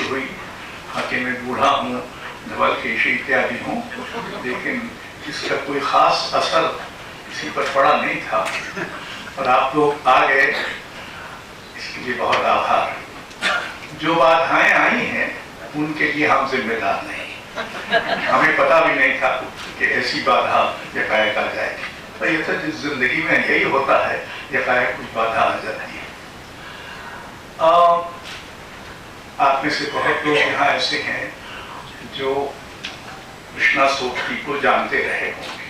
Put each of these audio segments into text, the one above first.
हुई, हालांकि मैं बूढ़ा हूँ, धवल केशी इत्यादि हूँ, लेकिन इसका कोई खास असर किसी पर पड़ा नहीं था और आप लोग आ गए, इसके लिए बहुत आभार। जो बाधाएं आई हैं उनके लिए हम जिम्मेदार नहीं, हमें पता भी नहीं था कि ऐसी बाधा यकायक आ जाएगी। तो ये तो जिंदगी में यही होता है, यकायक कुछ बाधा आ जाती है। आप में से बहुत लोग यहाँ ऐसे हैं जो कृष्णा सोबती को जानते रहे होंगे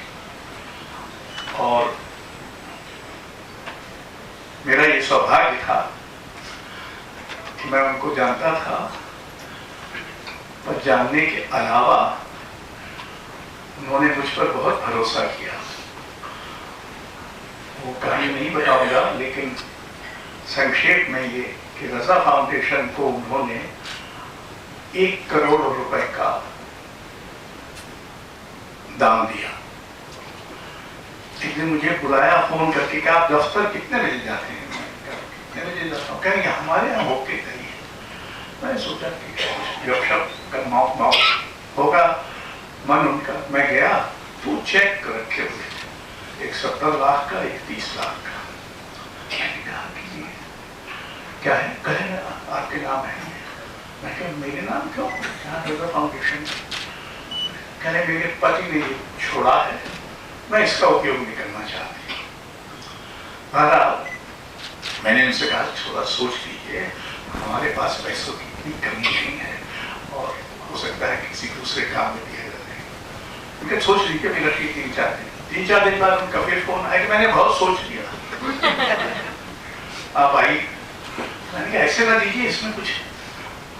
और मेरा ये सौभाग्य था कि मैं उनको जानता था और जानने के अलावा उन्होंने मुझ पर बहुत भरोसा किया। वो कहानी नहीं बताऊंगा, लेकिन संक्षेप में ये कि रजा फाउंडेशन को उन्होंने 1 करोड़ रुपए का दान दिया। एक दिन मुझे बुलाया फोन करके कि आप दफ्तर कितने बजे जाते हैं? कितने बजे जाता हूँ? कहेंगे हमारे यहाँ होके करिए। मैंने सोचा कि गपशप का माउथ होगा मन उनका। मैं गया तो चेक रखे हुए थे, एक 70 लाख का, एक 30 लाख का। मैंने कहा कि क्या है? कहे आपके नाम है। मैं कहा मेरे नाम क्यों? रजा फाउंडेशन। कहने मेरे पति ने छोड़ा है, मैं इसका उपयोग नहीं करना चाहती। मैंने उनसे कहा थोड़ा सोच लीजिए, हमारे पास पैसों की इतनी कमी नहीं है और हो सकता है किसी दूसरे काम में दिया जाए। उनके सोच लीजिए। मेरा 3-4 दिन बाद उनका फिर फोन आया कि मैंने बहुत सोच लिया, आप आई। मैंने कहा ऐसे ना दीजिए, इसमें कुछ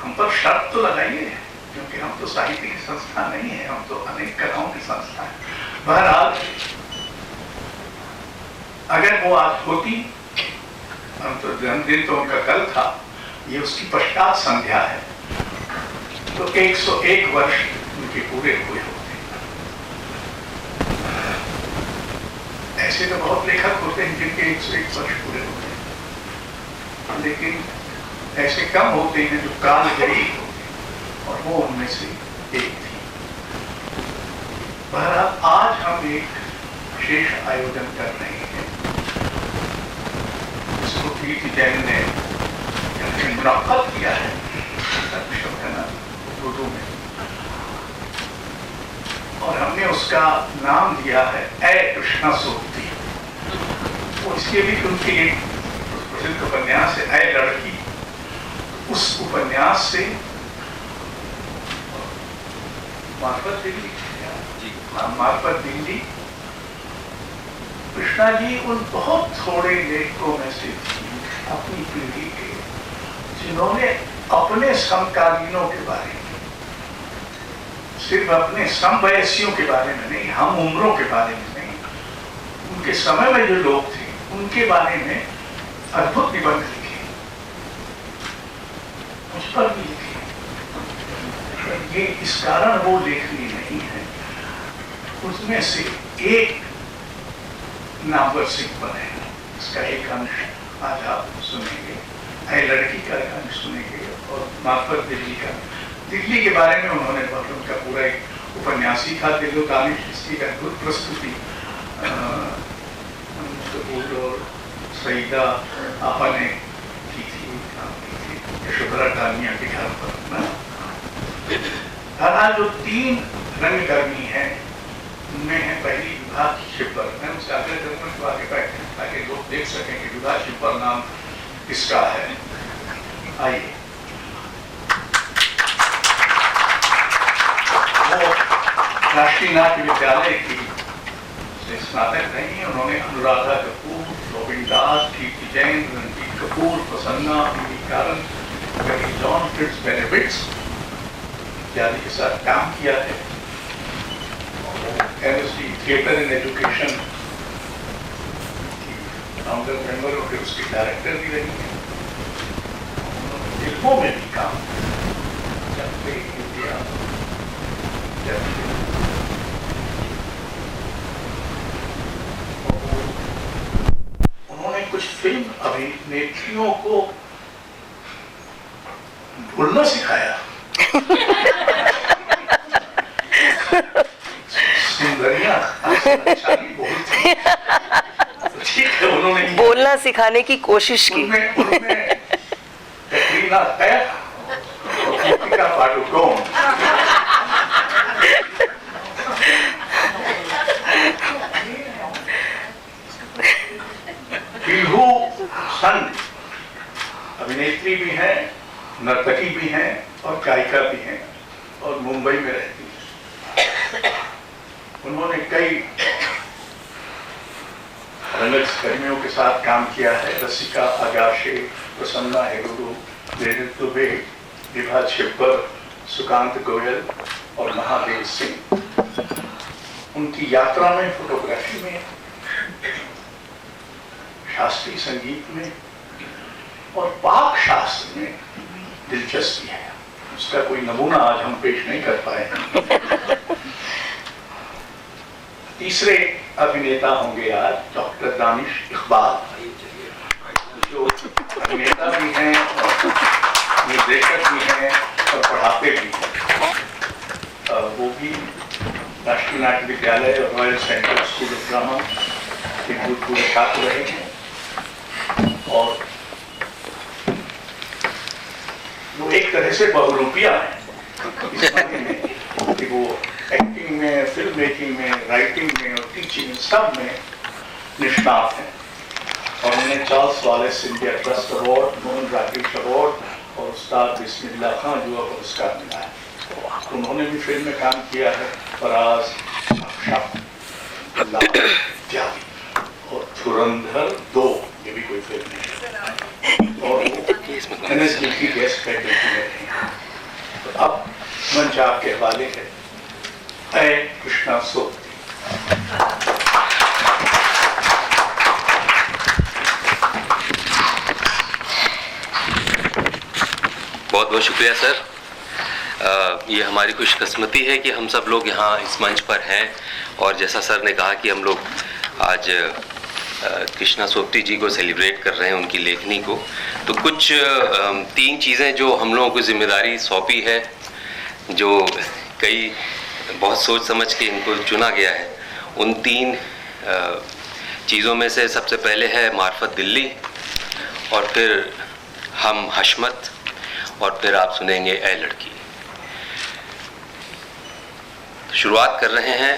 हम पर शर्त तो लगाइए, क्योंकि हम तो साहित्य की संस्था नहीं है, हम तो अनेक कलाओं की संस्था है। बहरहाल अगर वो आज होती, हम तो जन्मदिन तो उनका कल था, ये उसकी पश्चात संध्या है, तो 101 वर्ष उनके पूरे हुए होते। ऐसे तो बहुत लेखक होते हैं जिनके 101 वर्ष पूरे होते हैं, लेकिन ऐसे कम होते हैं जो कालजयी होते हैं, और वो उनमें से एक थी। बहरहाल आज हम एक विशेष आयोजन कर रहे हैं, इसको कीर्ति जैन ने मुनाफत किया है उर्दू में, और हमने उसका नाम दिया है ऐ कृष्णा सोबती। तो इसके भी उनके एक प्रसिद्ध उपन्यास है ऐ लड़की, उस उपन्यास से मार्फत दिल्ली कृष्णा जी उन बहुत थोड़े लेखकों में से थी अपनी पीढ़ी के, जिन्होंने अपने समकालीनों के बारे में, सिर्फ अपने समवयस्यों के बारे में नहीं, हम उम्रों के बारे में नहीं, उनके समय में जो लोग थे उनके बारे में अद्भुत निबंध लिखे, मुझ पर भी लिखे। ये इस कारण वो लेखनी नहीं है। उसमें से एक नामवर सिंह पर है, इसका एक अंश आज आप सुनेंगे, ऐ लड़की का एक अंश सुनेंगे, और मार्फत दिल्ली का। दिल्ली के बारे में उन्होंने बहुत, उनका पूरा एक उपन्यासी था दिल्लो दानिश, इसकी अद्भुत प्रस्तुति और सईदा आपा ने की थी, यशोधरा डालमिया के घर पर। जो 3 रंगकर्मी है उनमें है पहली विभा शिपर। मैं उनसे आग्रह करूंगा तो आगे बैठे ताकि लोग देख सकें कि विभा शिपर नाम किसका है। आइए। वो राष्ट्रीय नाट्य विद्यालय की स्नातक रही हैं। उन्होंने अनुराधा कपूर, गोविंद दास, कीर्ति जैन, रणजीत कपूर, प्रसन्ना, कारण, जॉन फिट्स बेनेविट्स इत्यादि के साथ काम किया है। MSc theatre in education founder member और फिर उसकी डायरेक्टर भी रही है। फिल्मों में भी काम इंडिया, उन्होंने कुछ फिल्म अभिनेत्रियों को बोलना सिखाया। सुंदरियां अच्छा नहीं बोलती, ठीक है, उन्होंने बोलना सिखाने की कोशिश की। उनमें कटरीना कैफ और दीपिका पादुकोण बिल्हू सन अभिनेत्री भी हैं, नर्तकी भी हैं और गायिका भी हैं और मुंबई में रहती हैं। उन्होंने कई रंगकर्मियों के साथ काम किया है। रसिका आगाशे, प्रसन्ना हेगड़े, देवेंद्र दुबे, विभा छिब्बर, सुकांत गोयल और महादेव सिंह। उनकी यात्रा में, फोटोग्राफी में, शास्त्रीय संगीत में और पाक शास्त्र में दिलचस्पी है। उसका कोई नमूना आज हम पेश नहीं कर पाए। तीसरे अभिनेता होंगे आज डॉक्टर दानिश इकबाल, जो अभिनेता भी हैं, निर्देशक भी हैं और पढ़ाते भी हैं। वो भी राष्ट्रीय नाट्य विद्यालय और royal central school of drama के भूतपूर्व छात्र रहे हैं और वो एक तरह से बहुरूपिया है इस मायने में कि वो एक्टिंग में, फिल्म मेकिंग में, राइटिंग में और टीचिंग सब में निष्णात हैं। और उन्हें Charles wireless India trust award, Mohan Rakesh award और उस्ताद बिस्मिल्लाह खां जुआ पुरस्कार मिला है। उन्होंने भी फिल्म में काम किया है, फराज, इत्यादि, और धुरंधर 2 ये भी कोई फिल्म नहीं है और NSD की गेस्ट फैकल्टी में हैं। तो अब मंच आपके हवाले है। कृष्णा सोपती। बहुत बहुत शुक्रिया सर। ये हमारी खुशकिस्मती है कि हम सब लोग यहाँ इस मंच पर हैं और जैसा सर ने कहा कि हम लोग आज कृष्णा सोपती जी को सेलिब्रेट कर रहे हैं, उनकी लेखनी को। तो कुछ 3 चीज़ें जो हम लोगों को जिम्मेदारी सौंपी है, जो कई बहुत सोच समझ के इनको चुना गया है, उन 3 चीज़ों में से सबसे पहले है मार्फत दिल्ली, और फिर हम हशमत, और फिर आप सुनेंगे ए लड़की। शुरुआत कर रहे हैं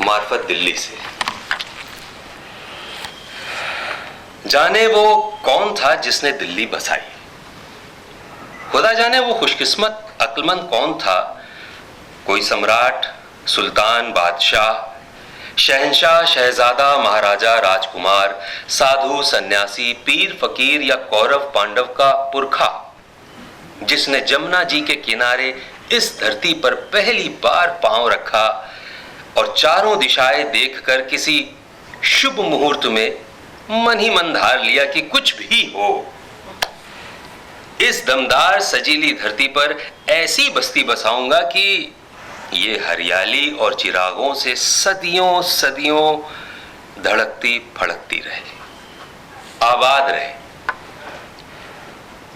मार्फत दिल्ली से। जाने वो कौन था जिसने दिल्ली बसाई, खुदा जाने वो खुशकिस्मत अक्लमंद कौन था। कोई सम्राट, सुल्तान, बादशाह, शहंशाह, शहजादा, महाराजा, राजकुमार, साधु, सन्यासी, पीर, फकीर या कौरव पांडव का पुरखा, जिसने जमुना जी के किनारे इस धरती पर पहली बार पांव रखा और चारों दिशाएं देखकर किसी शुभ मुहूर्त में मन ही मन धार लिया कि कुछ भी हो, इस दमदार सजीली धरती पर ऐसी बस्ती बसाऊंगा कि ये हरियाली और चिरागों से सदियों सदियों धड़कती फड़कती रहे, आबाद रहे।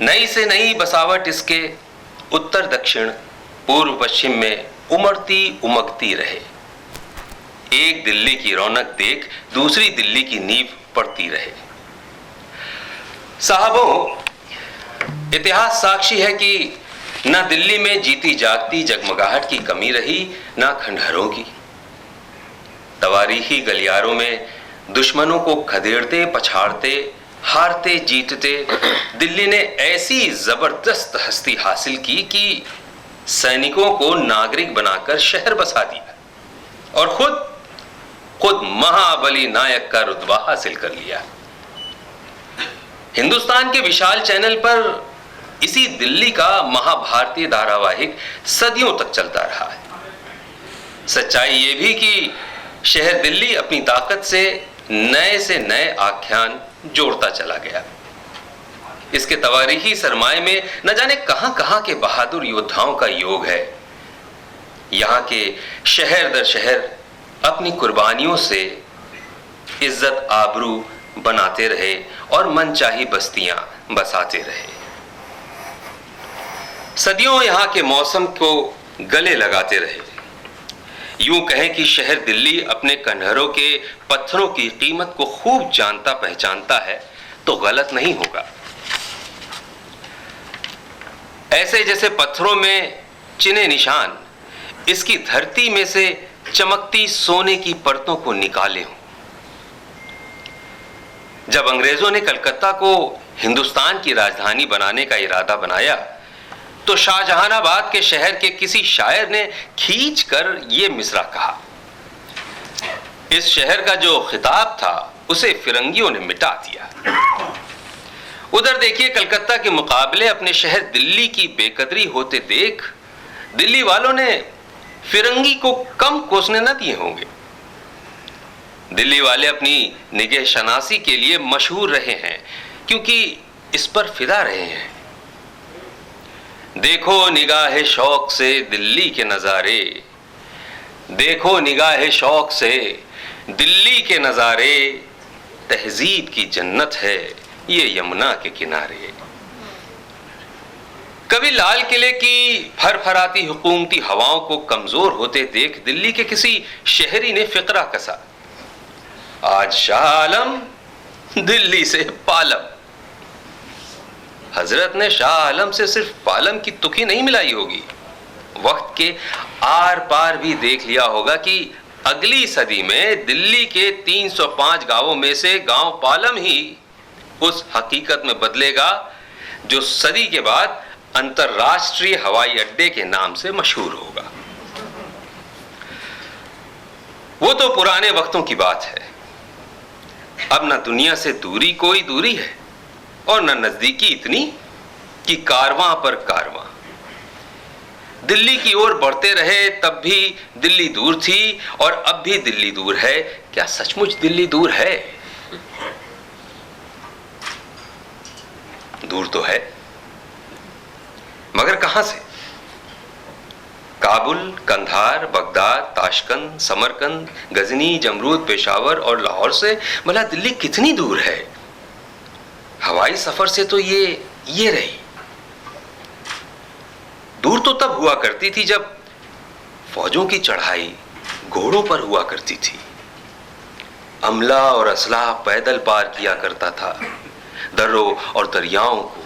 नई से नई बसावट इसके उत्तर दक्षिण पूर्व पश्चिम में उमड़ती उमकती रहे। एक दिल्ली की रौनक देख दूसरी दिल्ली की नींव पड़ती रहे। साहबों, इतिहास साक्षी है कि न दिल्ली में जीती जागती जगमगाहट की कमी रही, न खंडहरों की। तवारीखी गलियारों में दुश्मनों को खदेड़ते पछाड़ते, हारते जीतते दिल्ली ने ऐसी जबरदस्त हस्ती हासिल की कि सैनिकों को नागरिक बनाकर शहर बसा दिया और खुद महाबली नायक का रुतबा हासिल कर लिया। हिंदुस्तान के विशाल चैनल पर इसी दिल्ली का महाभारतीय धारावाहिक सदियों तक चलता रहा है। सच्चाई ये भी कि शहर दिल्ली अपनी ताकत से नए आख्यान जोड़ता चला गया। इसके तवारीखी सरमाए में न जाने कहां के बहादुर योद्धाओं का योग है। यहां के शहर दर शहर अपनी कुर्बानियों से इज्जत आबरू बनाते रहे और मनचाही बस्तियां बसाते रहे। सदियों यहाँ के मौसम को गले लगाते रहे। यूं कहें कि शहर दिल्ली अपने खंडहरों के पत्थरों की कीमत को खूब जानता पहचानता है तो गलत नहीं होगा। ऐसे जैसे पत्थरों में चिन्हे निशान इसकी धरती में से चमकती सोने की परतों को निकाले हों। जब अंग्रेजों ने कलकत्ता को हिंदुस्तान की राजधानी बनाने का इरादा बनाया तो शाहजहानाबाद के शहर के किसी शायर ने खींचकर यह मिसरा कहा। इस शहर का जो खिताब था उसे फिरंगियों ने मिटा दिया। उधर देखिए, कलकत्ता के मुकाबले अपने शहर दिल्ली की बेकदरी होते देख दिल्ली वालों ने फिरंगी को कम कोसने न दिए होंगे। दिल्ली वाले अपनी निगाह शनासी के लिए मशहूर रहे हैं क्योंकि इस पर फिदा रहे हैं। देखो निगाह शौक से दिल्ली के नजारे, देखो निगाह शौक से दिल्ली के नजारे, तहजीब की जन्नत है ये यमुना के किनारे। कभी लाल किले की फरफराती हुकूमती हवाओं को कमजोर होते देख दिल्ली के किसी शहरी ने फिक्रा कसा, आज शाह आलम दिल्ली से पालम। हजरत ने शाह आलम से सिर्फ पालम की तुकी नहीं मिलाई होगी, वक्त के आर पार भी देख लिया होगा कि अगली सदी में दिल्ली के 305 गांवों में से गांव पालम ही उस हकीकत में बदलेगा जो सदी के बाद अंतरराष्ट्रीय हवाई अड्डे के नाम से मशहूर होगा। वो तो पुराने वक्तों की बात है। अब न दुनिया से दूरी कोई दूरी है और न नजदीकी इतनी कि कारवां पर कारवां। दिल्ली की ओर बढ़ते रहे तब भी दिल्ली दूर थी और अब भी दिल्ली दूर है। क्या सचमुच दिल्ली दूर है? दूर तो है, मगर कहां से? काबुल, कंधार, बगदाद, ताशकंद, समरकंद, गजनी, जमरूद, पेशावर और लाहौर से भला दिल्ली कितनी दूर है? हवाई सफर से तो ये रही। दूर तो तब हुआ करती थी जब फौजों की चढ़ाई घोड़ों पर हुआ करती थी। अमला और असलाह पैदल पार किया करता था दर्रों और दरियाओं को।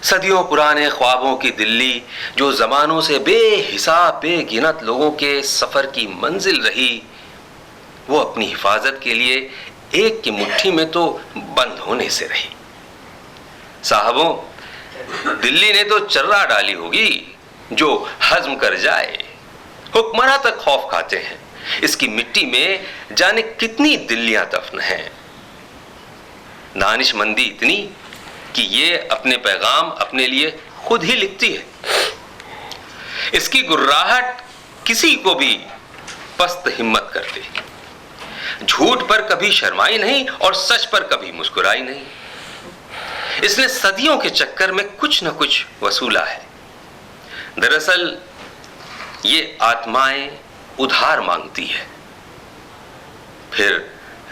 सदियों पुराने ख्वाबों की दिल्ली जो जमानों से बेहिसाब बेगिनत लोगों के सफर की मंजिल रही, वो अपनी हिफाजत के लिए एक की मुट्ठी में तो बंद होने से रही। साहबों, दिल्ली ने तो चर्रा डाली होगी जो हजम कर जाए। हुक्मरां तक खौफ खाते हैं। इसकी मिट्टी में जाने कितनी दिल्लियां दफन हैं। दानिशमंदी इतनी कि ये अपने पैगाम अपने लिए खुद ही लिखती है। इसकी गुर्राहट किसी को भी पस्त हिम्मत कर दे। झूठ पर कभी शर्माई नहीं और सच पर कभी मुस्कुराई नहीं। इसने सदियों के चक्कर में कुछ न कुछ वसूला है। दरअसल ये आत्माएं उधार मांगती है, फिर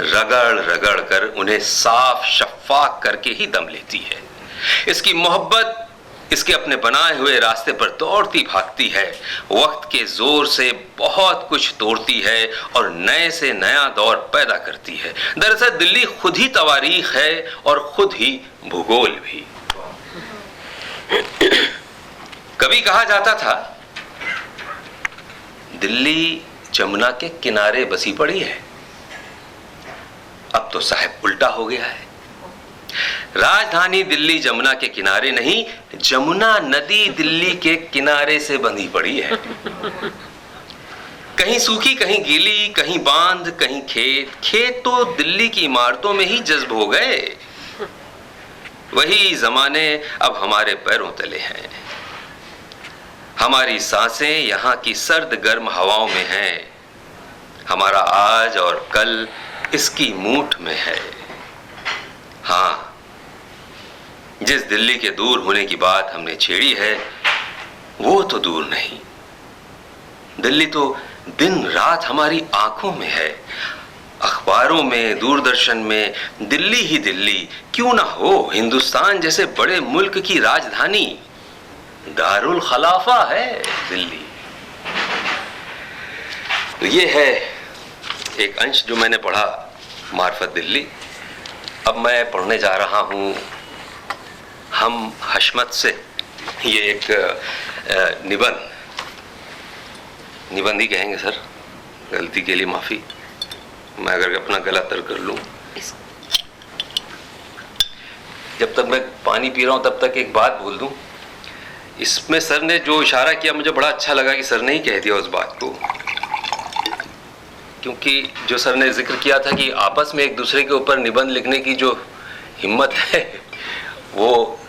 रगड़ रगड़ कर उन्हें साफ शफाफ करके ही दम लेती है। इसकी मोहब्बत इसके अपने बनाए हुए रास्ते पर दौड़ती भागती है, वक्त के जोर से बहुत कुछ तोड़ती है और नए से नया दौर पैदा करती है। दरअसल दिल्ली खुद ही तवारीख है और खुद ही भूगोल भी। कभी कहा जाता था दिल्ली जमुना के किनारे बसी पड़ी है। अब तो साहब उल्टा हो गया है। राजधानी दिल्ली जमुना के किनारे नहीं, जमुना नदी दिल्ली के किनारे से बंधी पड़ी है। कहीं सूखी, कहीं गीली, कहीं बांध, कहीं खेत। खेत तो दिल्ली की इमारतों में ही जज्ब हो गए। वही जमाने अब हमारे पैरों तले हैं। हमारी सांसें यहाँ की सर्द गर्म हवाओं में हैं। हमारा आज और कल इसकी मूठ में है। हाँ, जिस दिल्ली के दूर होने की बात हमने छेड़ी है वो तो दूर नहीं। दिल्ली तो दिन रात हमारी आंखों में है। अखबारों में, दूरदर्शन में दिल्ली ही दिल्ली। क्यों ना हो हिंदुस्तान जैसे बड़े मुल्क की राजधानी। दारुल खलाफा है दिल्ली। तो ये है एक अंश जो मैंने पढ़ा मार्फत दिल्ली। अब मैं पढ़ने जा रहा हूँ हम हशमत से। ये एक निबंध ही कहेंगे सर, गलती के लिए माफ़ी, मैं अगर अपना गला तर कर लूँ। जब तक मैं पानी पी रहा हूँ तब तक एक बात बोल दूँ, इसमें सर ने जो इशारा किया मुझे बड़ा अच्छा लगा कि सर ने ही कह दिया उस बात को, क्योंकि जो सर ने जिक्र किया था कि आपस में एक दूसरे के ऊपर निबंध लिखने की जो हिम्मत है वो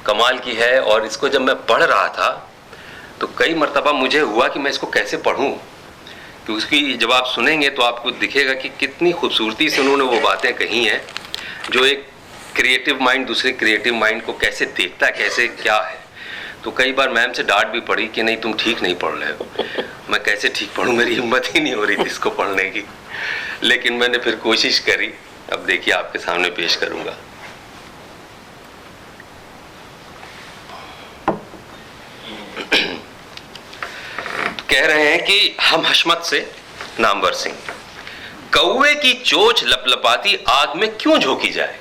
कमाल की है। और इसको जब मैं पढ़ रहा था तो कई मर्तबा मुझे हुआ कि मैं इसको कैसे पढ़ूं, क्योंकि जब आप सुनेंगे तो आपको दिखेगा कि कितनी खूबसूरती से उन्होंने वो बातें कही हैं जो एक क्रिएटिव माइंड दूसरे क्रिएटिव माइंड को कैसे देखता है, कैसे क्या है। तो कई बार मैम से डांट भी पड़ी कि नहीं तुम ठीक नहीं पढ़ रहे हो। मैं कैसे ठीक पढ़ूं, मेरी हिम्मत ही नहीं हो रही थी इसको पढ़ने की, लेकिन मैंने फिर कोशिश करी। अब देखिए आपके सामने पेश करूंगा। कह रहे हैं कि हम हशमत से नामवर सिंह, कौवे की चोंच लपलपाती आग में क्यों झोंकी जाए।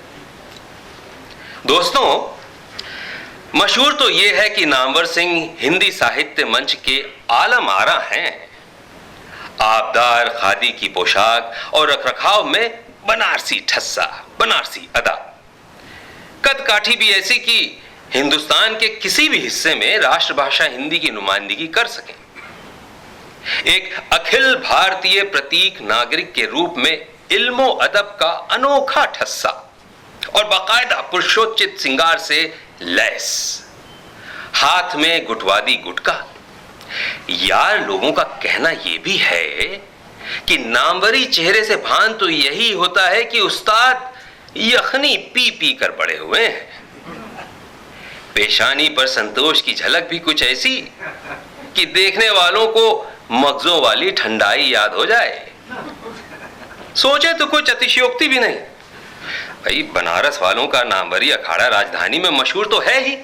दोस्तों, मशहूर तो यह है कि नामवर सिंह हिंदी साहित्य मंच के आलम आरा हैं। आबदार खादी की पोशाक और रखरखाव में बनारसी ठस्सा, बनारसी अदा, कद काठी भी ऐसी कि हिंदुस्तान के किसी भी हिस्से में राष्ट्रभाषा हिंदी की नुमाइंदगी कर सकें। एक अखिल भारतीय प्रतीक नागरिक के रूप में इल्मो अदब का अनोखा ठस्सा और बाकायदा पुरुषोचित श्रृंगार से लैस, हाथ में गुटवादी गुटका। यार, लोगों का कहना यह भी है कि नामवरी चेहरे से भान तो यही होता है कि उस्ताद यखनी पी पी कर बड़े हुए हैं। पेशानी पर संतोष की झलक भी कुछ ऐसी कि देखने वालों को मगजों वाली ठंडाई याद हो जाए। सोचे तो कुछ अतिशयोक्ति भी नहीं। भाई, बनारस वालों का नामवरी अखाड़ा राजधानी में मशहूर तो है ही।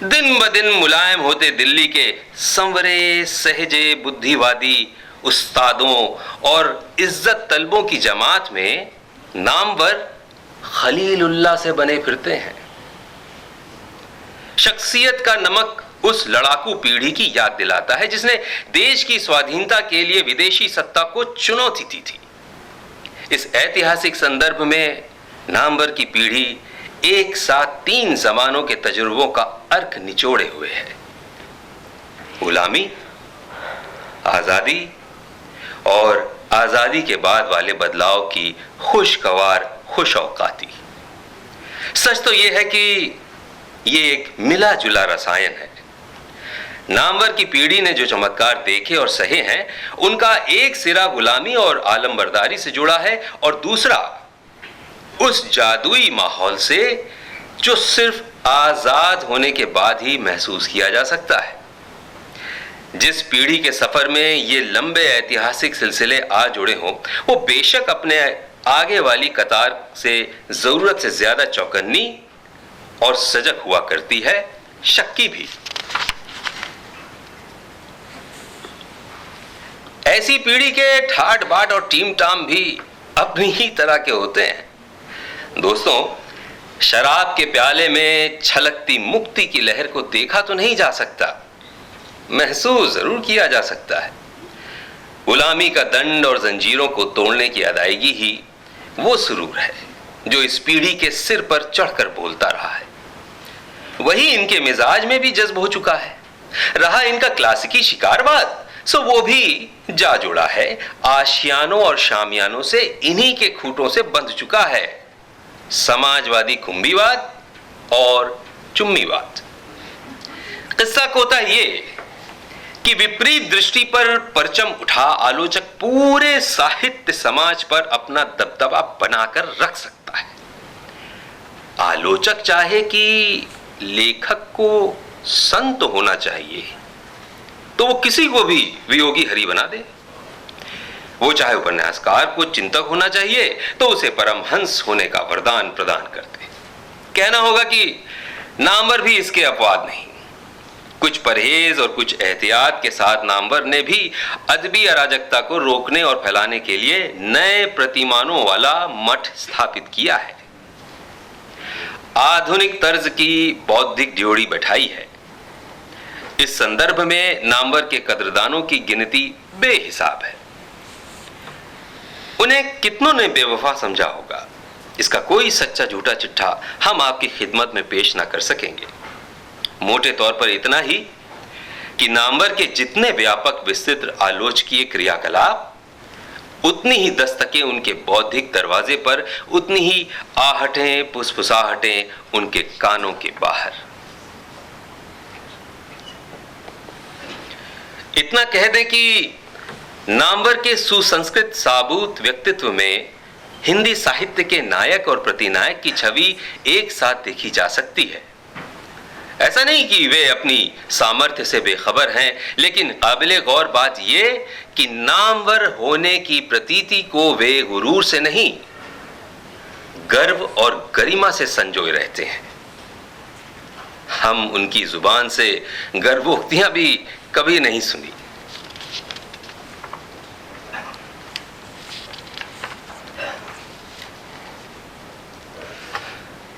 दिन ब दिन मुलायम होते दिल्ली के संवरे सहजे बुद्धिवादी उस्तादों और इज्जत तलबों की जमात में नामवर खलीलुल्लाह से बने फिरते हैं। शख्सियत का नमक उस लड़ाकू पीढ़ी की याद दिलाता है जिसने देश की स्वाधीनता के लिए विदेशी सत्ता को चुनौती दी थी। इस ऐतिहासिक संदर्भ में नामवर की पीढ़ी एक साथ 3 जमानों के तजुर्बों का अर्क निचोड़े हुए है। गुलामी, आजादी और आजादी के बाद वाले बदलाव की खुशगवार खुशौकाती। सच तो यह है कि यह एक मिला जुला रसायन है। नामवर की पीढ़ी ने जो चमत्कार देखे और सहे हैं, उनका एक सिरा गुलामी और आलमबरदारी से जुड़ा है और दूसरा उस जादुई माहौल से जो सिर्फ आजाद होने के बाद ही महसूस किया जा सकता है। जिस पीढ़ी के सफर में ये लंबे ऐतिहासिक सिलसिले आ जुड़े हों, वो बेशक अपने आगे वाली कतार से जरूरत से ज्यादा चौकन्नी और सजग हुआ करती है, शक्की भी। ऐसी पीढ़ी के ठाट बाट और टीम टाम भी अपनी ही तरह के होते हैं। दोस्तों, शराब के प्याले में छलकती मुक्ति की लहर को देखा तो नहीं जा सकता, महसूस जरूर किया जा सकता है। गुलामी का दंड और जंजीरों को तोड़ने की अदायगी ही वो सुरूर है जो इस पीढ़ी के सिर पर चढ़कर बोलता रहा है। वही इनके मिजाज में भी जज्ब हो चुका है। रहा इनका क्लासिकी शिकारवाद, सो वो भी जा जुड़ा है आशियानों और शामियानों से, इन्हीं के खूंटों से बंध चुका है समाजवादी कुंभीवाद और चुम्मीवाद। किस्सा कोता ये कि विपरीत दृष्टि पर परचम उठा आलोचक पूरे साहित्य समाज पर अपना दबदबा बनाकर रख सकता है। आलोचक चाहे कि लेखक को संत होना चाहिए तो वो किसी को भी वियोगी हरि बना दे। वो चाहे उपन्यासकार को चिंतक होना चाहिए तो उसे परमहंस होने का वरदान प्रदान कर दे। कहना होगा कि नामवर भी इसके अपवाद नहीं। कुछ परहेज और कुछ एहतियात के साथ नामवर ने भी अदबी अराजकता को रोकने और फैलाने के लिए नए प्रतिमानों वाला मठ स्थापित किया है। आधुनिक तर्ज की बौद्धिक ड्योढ़ी बैठाई है। इस संदर्भ में नामवर के कद्रदानों की गिनती बेहिसाब है। उन्हें कितनों ने बेवफा समझा होगा, इसका कोई सच्चा झूठा चिट्ठा हम आपकी खिदमत में पेश ना कर सकेंगे। मोटे तौर पर इतना ही कि नामवर के जितने व्यापक विस्तृत आलोचकीय क्रियाकलाप, उतनी ही दस्तकें उनके बौद्धिक दरवाजे पर, उतनी ही आहटें फुसफुसाहटें उनके कानों के बाहर। इतना कह दें कि नामवर के सुसंस्कृत साबूत व्यक्तित्व में हिंदी साहित्य के नायक और प्रतिनायक की छवि एक साथ देखी जा सकती है। ऐसा नहीं कि वे अपनी सामर्थ्य से बेखबर हैं, लेकिन काबिले गौर बात यह कि नामवर होने की प्रतीति को वे गुरूर से नहीं, गर्व और गरिमा से संजोए रहते हैं। हम उनकी जुबान से गर्वोक्तियां भी कभी नहीं सुनी।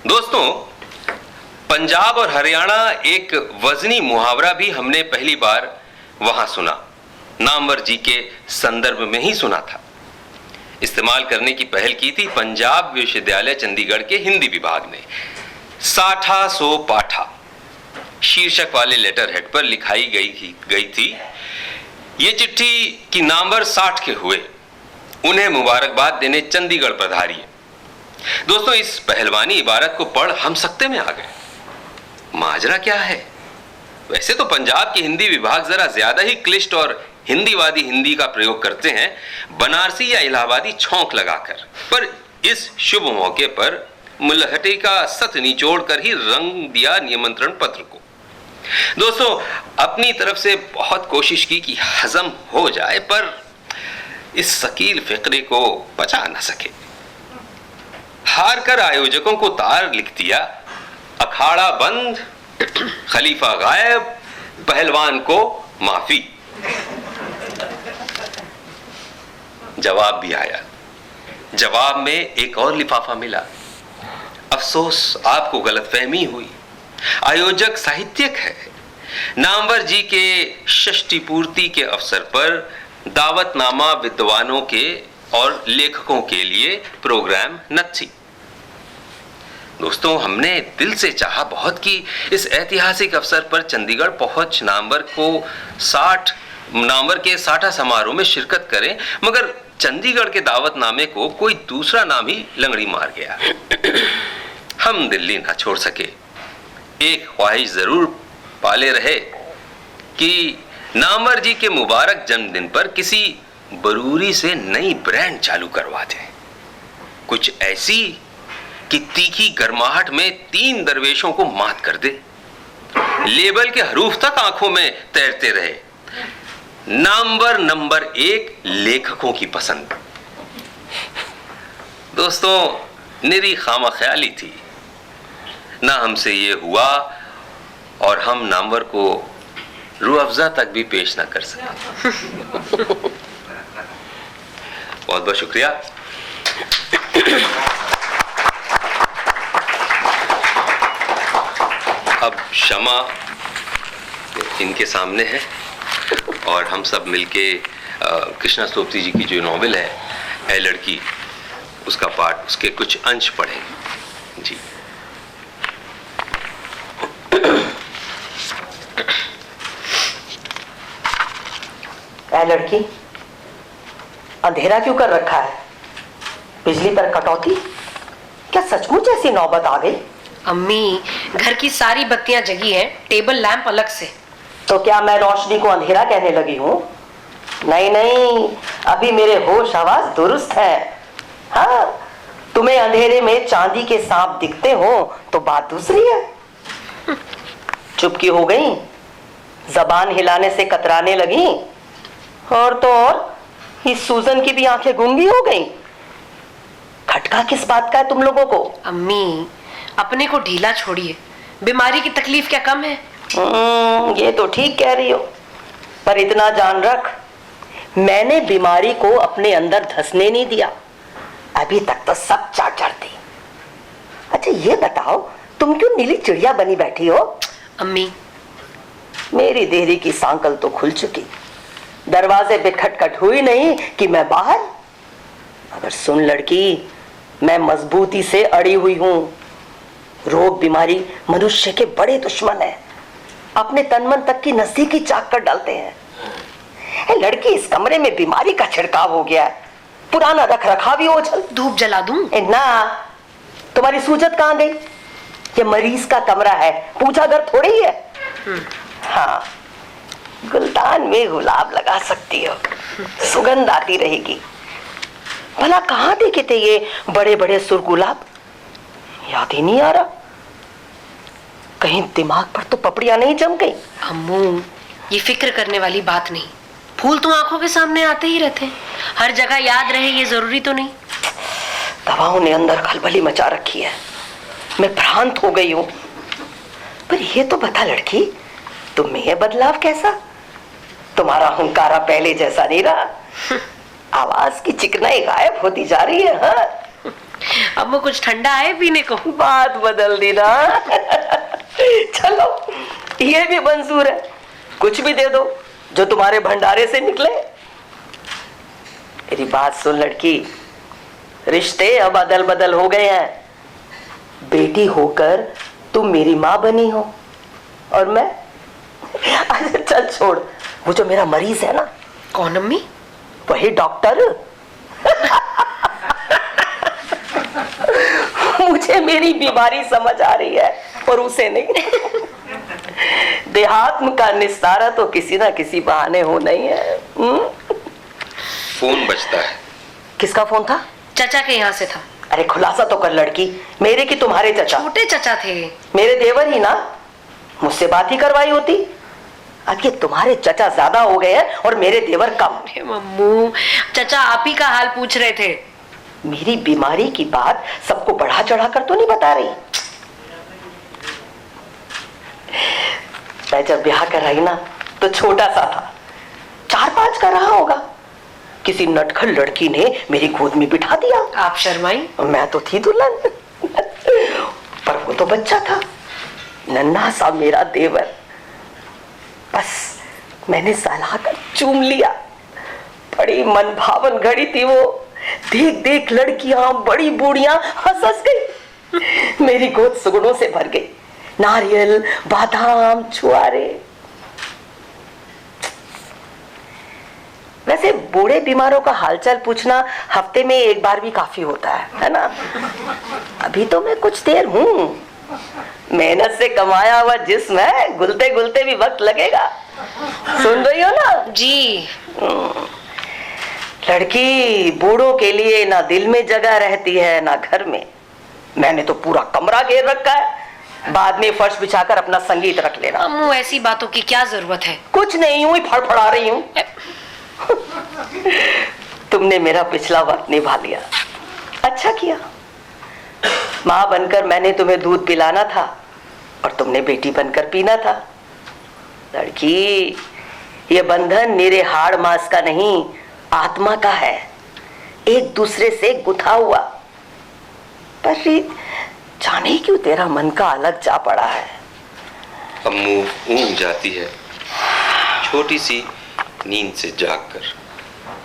दोस्तों, पंजाब और हरियाणा एक वजनी मुहावरा भी हमने पहली बार वहां सुना, नामवर जी के संदर्भ में ही सुना था। इस्तेमाल करने की पहल की थी पंजाब विश्वविद्यालय चंडीगढ़ के हिंदी विभाग ने। साठा सो पाठा शीर्षक वाले लेटर हेड पर लिखाई गई थी ये चिट्ठी कि नामवर 60 के हुए, उन्हें मुबारकबाद देने चंडीगढ़ पधारिए। दोस्तों, इस पहलवानी इबारत को पढ़ हम सकते में आ गए। माजरा क्या है? वैसे तो पंजाब की हिंदी विभाग जरा ज्यादा ही क्लिष्ट और हिंदीवादी हिंदी का प्रयोग करते हैं, बनारसी या इलाहाबादी छौंक लगाकर, पर इस शुभ मौके पर मुलहटे का सत निचोड़ कर ही रंग दिया निमंत्रण पत्र को। दोस्तों, अपनी तरफ से बहुत कोशिश की कि हजम हो जाए, पर इस शकील फिक्रे को बचा न सके। हार कर आयोजकों को तार लिख दिया, अखाड़ा बंद, खलीफा गायब, पहलवान को माफी। जवाब भी आया। जवाब में एक और लिफाफा मिला। अफसोस, आपको गलतफहमी हुई। आयोजक साहित्यक है। नामवर जी के षष्ठी पूर्ति के अवसर पर दावतनामा विद्वानों के और लेखकों के लिए प्रोग्राम न थी। दोस्तों, हमने दिल से चाहा बहुत कि इस ऐतिहासिक अवसर पर चंडीगढ़ पहुंच नामवर के 60 समारोह में शिरकत करें, मगर चंडीगढ़ के दावतनामे को कोई दूसरा नाम ही लंगड़ी मार गया। हम दिल्ली ना छोड़ सके। एक ख्वाहिश जरूर पाले रहे कि नामवर जी के मुबारक जन्मदिन पर किसी बरूरी से नई ब्रांड चालू करवा दें, कुछ ऐसी कि तीखी गर्माहट में 3 दरवेशों को मात कर दे, लेबल के हरूफ तक आंखों में तैरते रहे। नामवर नंबर 1 लेखकों की पसंद। दोस्तों, निरी खामख्याली थी। ना हमसे ये हुआ और हम नामवर को रूह अफ़ज़ा तक भी पेश ना कर सके। बहुत बहुत शुक्रिया। अब शमा इनके सामने है और हम सब मिलके कृष्णा स्तोत्री जी की जो नॉवेल है ऐ लड़की, उसका पाठ, उसके कुछ अंश पढ़ेंगे। जी। ऐ लड़की, अंधेरा क्यों कर रखा है? बिजली पर कटौती? क्या सचमुच ऐसी नौबत आ गई? अम्मी, घर की सारी बत्तियां जगी हैं, टेबल लैंप अलग से। तो क्या मैं रोशनी को अंधेरा कहने लगी हूँ? नहीं नहीं, अभी मेरे होश हवास दुरुस्त है। हाँ, तुम्हें अंधेरे में चांदी के सांप दिखते हो तो बात दूसरी है। चुप की हो गई, जबान हिलाने से कतराने लगी, और तो और इस सूजन की भी आंखें गूंगी हो गई। खटका किस बात का है तुम लोगों को? अम्मी, अपने को ढीला छोड़िए, बीमारी की तकलीफ क्या कम है? ये तो ठीक कह रही हो, पर इतना जान रख, मैंने बीमारी को अपने अंदर धंसने नहीं दिया। अभी तक तो सब चाट चढ़ती। अच्छा ये बताओ, तुम क्यों नीली चिड़िया बनी बैठी हो? अम्मी, मेरी देहरी की सांकल तो खुल चुकी, दरवाजे पे खटखट हुई नहीं कि मैं बाहर। अगर सुन लड़की, मैं मजबूती से अड़ी हुई हूं। रोग बीमारी मनुष्य के बड़े दुश्मन है, अपने तन मन तक की नजदीकी चाक कर डालते हैं। लड़की, इस कमरे में बीमारी का छिड़काव हो गया है, पुराना रख रखाव ओझल। धूप जला दूं? ना, तुम्हारी सूजत कहां गई? ये मरीज का कमरा है, पूजा घर थोड़ी है। हाँ, गुलदान में गुलाब लगा सकती हो, सुगंध आती रहेगी। भला कहाँ देखे थे ये बड़े बड़े सुर गुलाब? याद ही नहीं आ रहा। कहीं दिमाग पर तो पपड़ियां नहीं जम गई? अम्मू, ये फिक्र करने वाली बात नहीं। फूल तो आंखों के सामने आते ही रहते हैं, हर जगह याद रहे ये जरूरी तो नहीं। दवाओं ने अंदर खलबली मचा रखी है, मैं भ्रांत हो गई हूँ। पर ये तो बता लड़की, तुम में ये बदलाव कैसा? तुम्हारा हुंकारा पहले जैसा नहीं रहा, आवाज की चिकनाई गायब होती जा रही है। हाँ, अम्मू कुछ ठंडा है पीने को? बात बदल दी ना। चलो, ये भी मंजूर है, कुछ भी दे दो जो तुम्हारे भंडारे से निकले। मेरी बात सुन लड़की, रिश्ते अब अदल बदल हो गए हैं। बेटी होकर तुम मेरी माँ बनी हो और मैं अच्छा चल छोड़, वो जो मेरा मरीज है ना। कौन अम्मी? वही डॉक्टर। मुझे मेरी बीमारी समझ आ रही है और उसे नहीं। देहात्म का निस्तारा तो किसी ना किसी बहाने हो नहीं है। फोन बजता है। किसका फोन था? चाचा के यहाँ से था। अरे खुलासा तो कर लड़की, मेरे की तुम्हारे चाचा? छोटे चाचा थे। मेरे देवर ही ना, मुझसे बात ही करवाई होती। अब ये तुम्हारे चाचा ज्यादा हो गए हैं और मेरे देवर कम। मम्मू, चाचा आप ही का हाल पूछ रहे थे। मेरी बीमारी की बात सबको बढ़ा चढ़ा कर तो नहीं बता रही। मैं जब ब्याह कर आई ना तो छोटा सा था, 4-5 का रहा होगा। किसी नटखट लड़की ने मेरी गोद में बिठा दिया। आप शर्माई? मैं तो थी दुल्हन, पर वो तो बच्चा था, नन्हा सा मेरा देवर। बस मैंने सहलाकर चूम लिया। बड़ी मन भावन घड़ी थी वो। देख देख लड़कियां बड़ी बूढ़ियां हंस हंस गई। मेरी गोद सुगुनों से भर गई, नारियल, बादाम, छुआरे। वैसे बूढ़े बीमारों का हालचाल पूछना हफ्ते में एक बार भी काफी होता है ना? अभी तो मैं कुछ देर हूं, मेहनत से कमाया हुआ जिस्म है, गुलते गुलते भी वक्त लगेगा। सुन रही हो ना? जी। लड़की, बूढ़ों के लिए ना दिल में जगह रहती है ना घर में। मैंने तो पूरा कमरा घेर रखा है, बाद में फर्श बिछाकर अपना संगीत रख लेना। अम्मू, ऐसी बातों की क्या जरूरत है? कुछ नहीं, यूं ही फड़फड़ा रही हूं। तुमने मेरा पिछला वक्त निभा लिया, अच्छा किया। माँ बनकर मैंने तुम्हें दूध पिलाना था और तुमने बेटी बनकर पीना था। लड़की, ये बंधन मेरे हाड़ मांस का नहीं, आत्मा का है, एक दूसरे से गुथा हुआ। पर जाने क्यों तेरा मन का अलग जा पड़ा है। अम्मू ऊँघ जाती है, छोटी सी नींद से जागकर।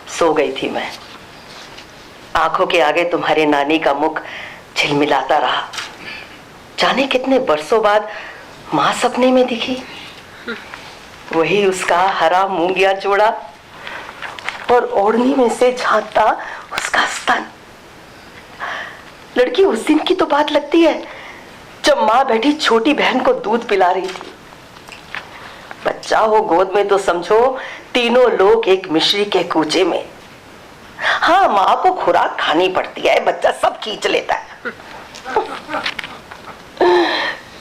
सो गई थी मैं, आंखों के आगे तुम्हारे नानी का मुख झिलमिलाता रहा। जाने कितने बरसों बाद माँ सपने में दिखी, वही उसका हरा मूंगिया जोड़ा और ओढ़नी में से झांकता उसका स्तन। लड़की, उस दिन की तो बात लगती है जब माँ बैठी छोटी बहन को दूध पिला रही थी। बच्चा हो गोद में तो समझो तीनों लोग एक मिश्री के कूचे में। हाँ, माँ को खुराक खानी पड़ती है, बच्चा सब खींच लेता है।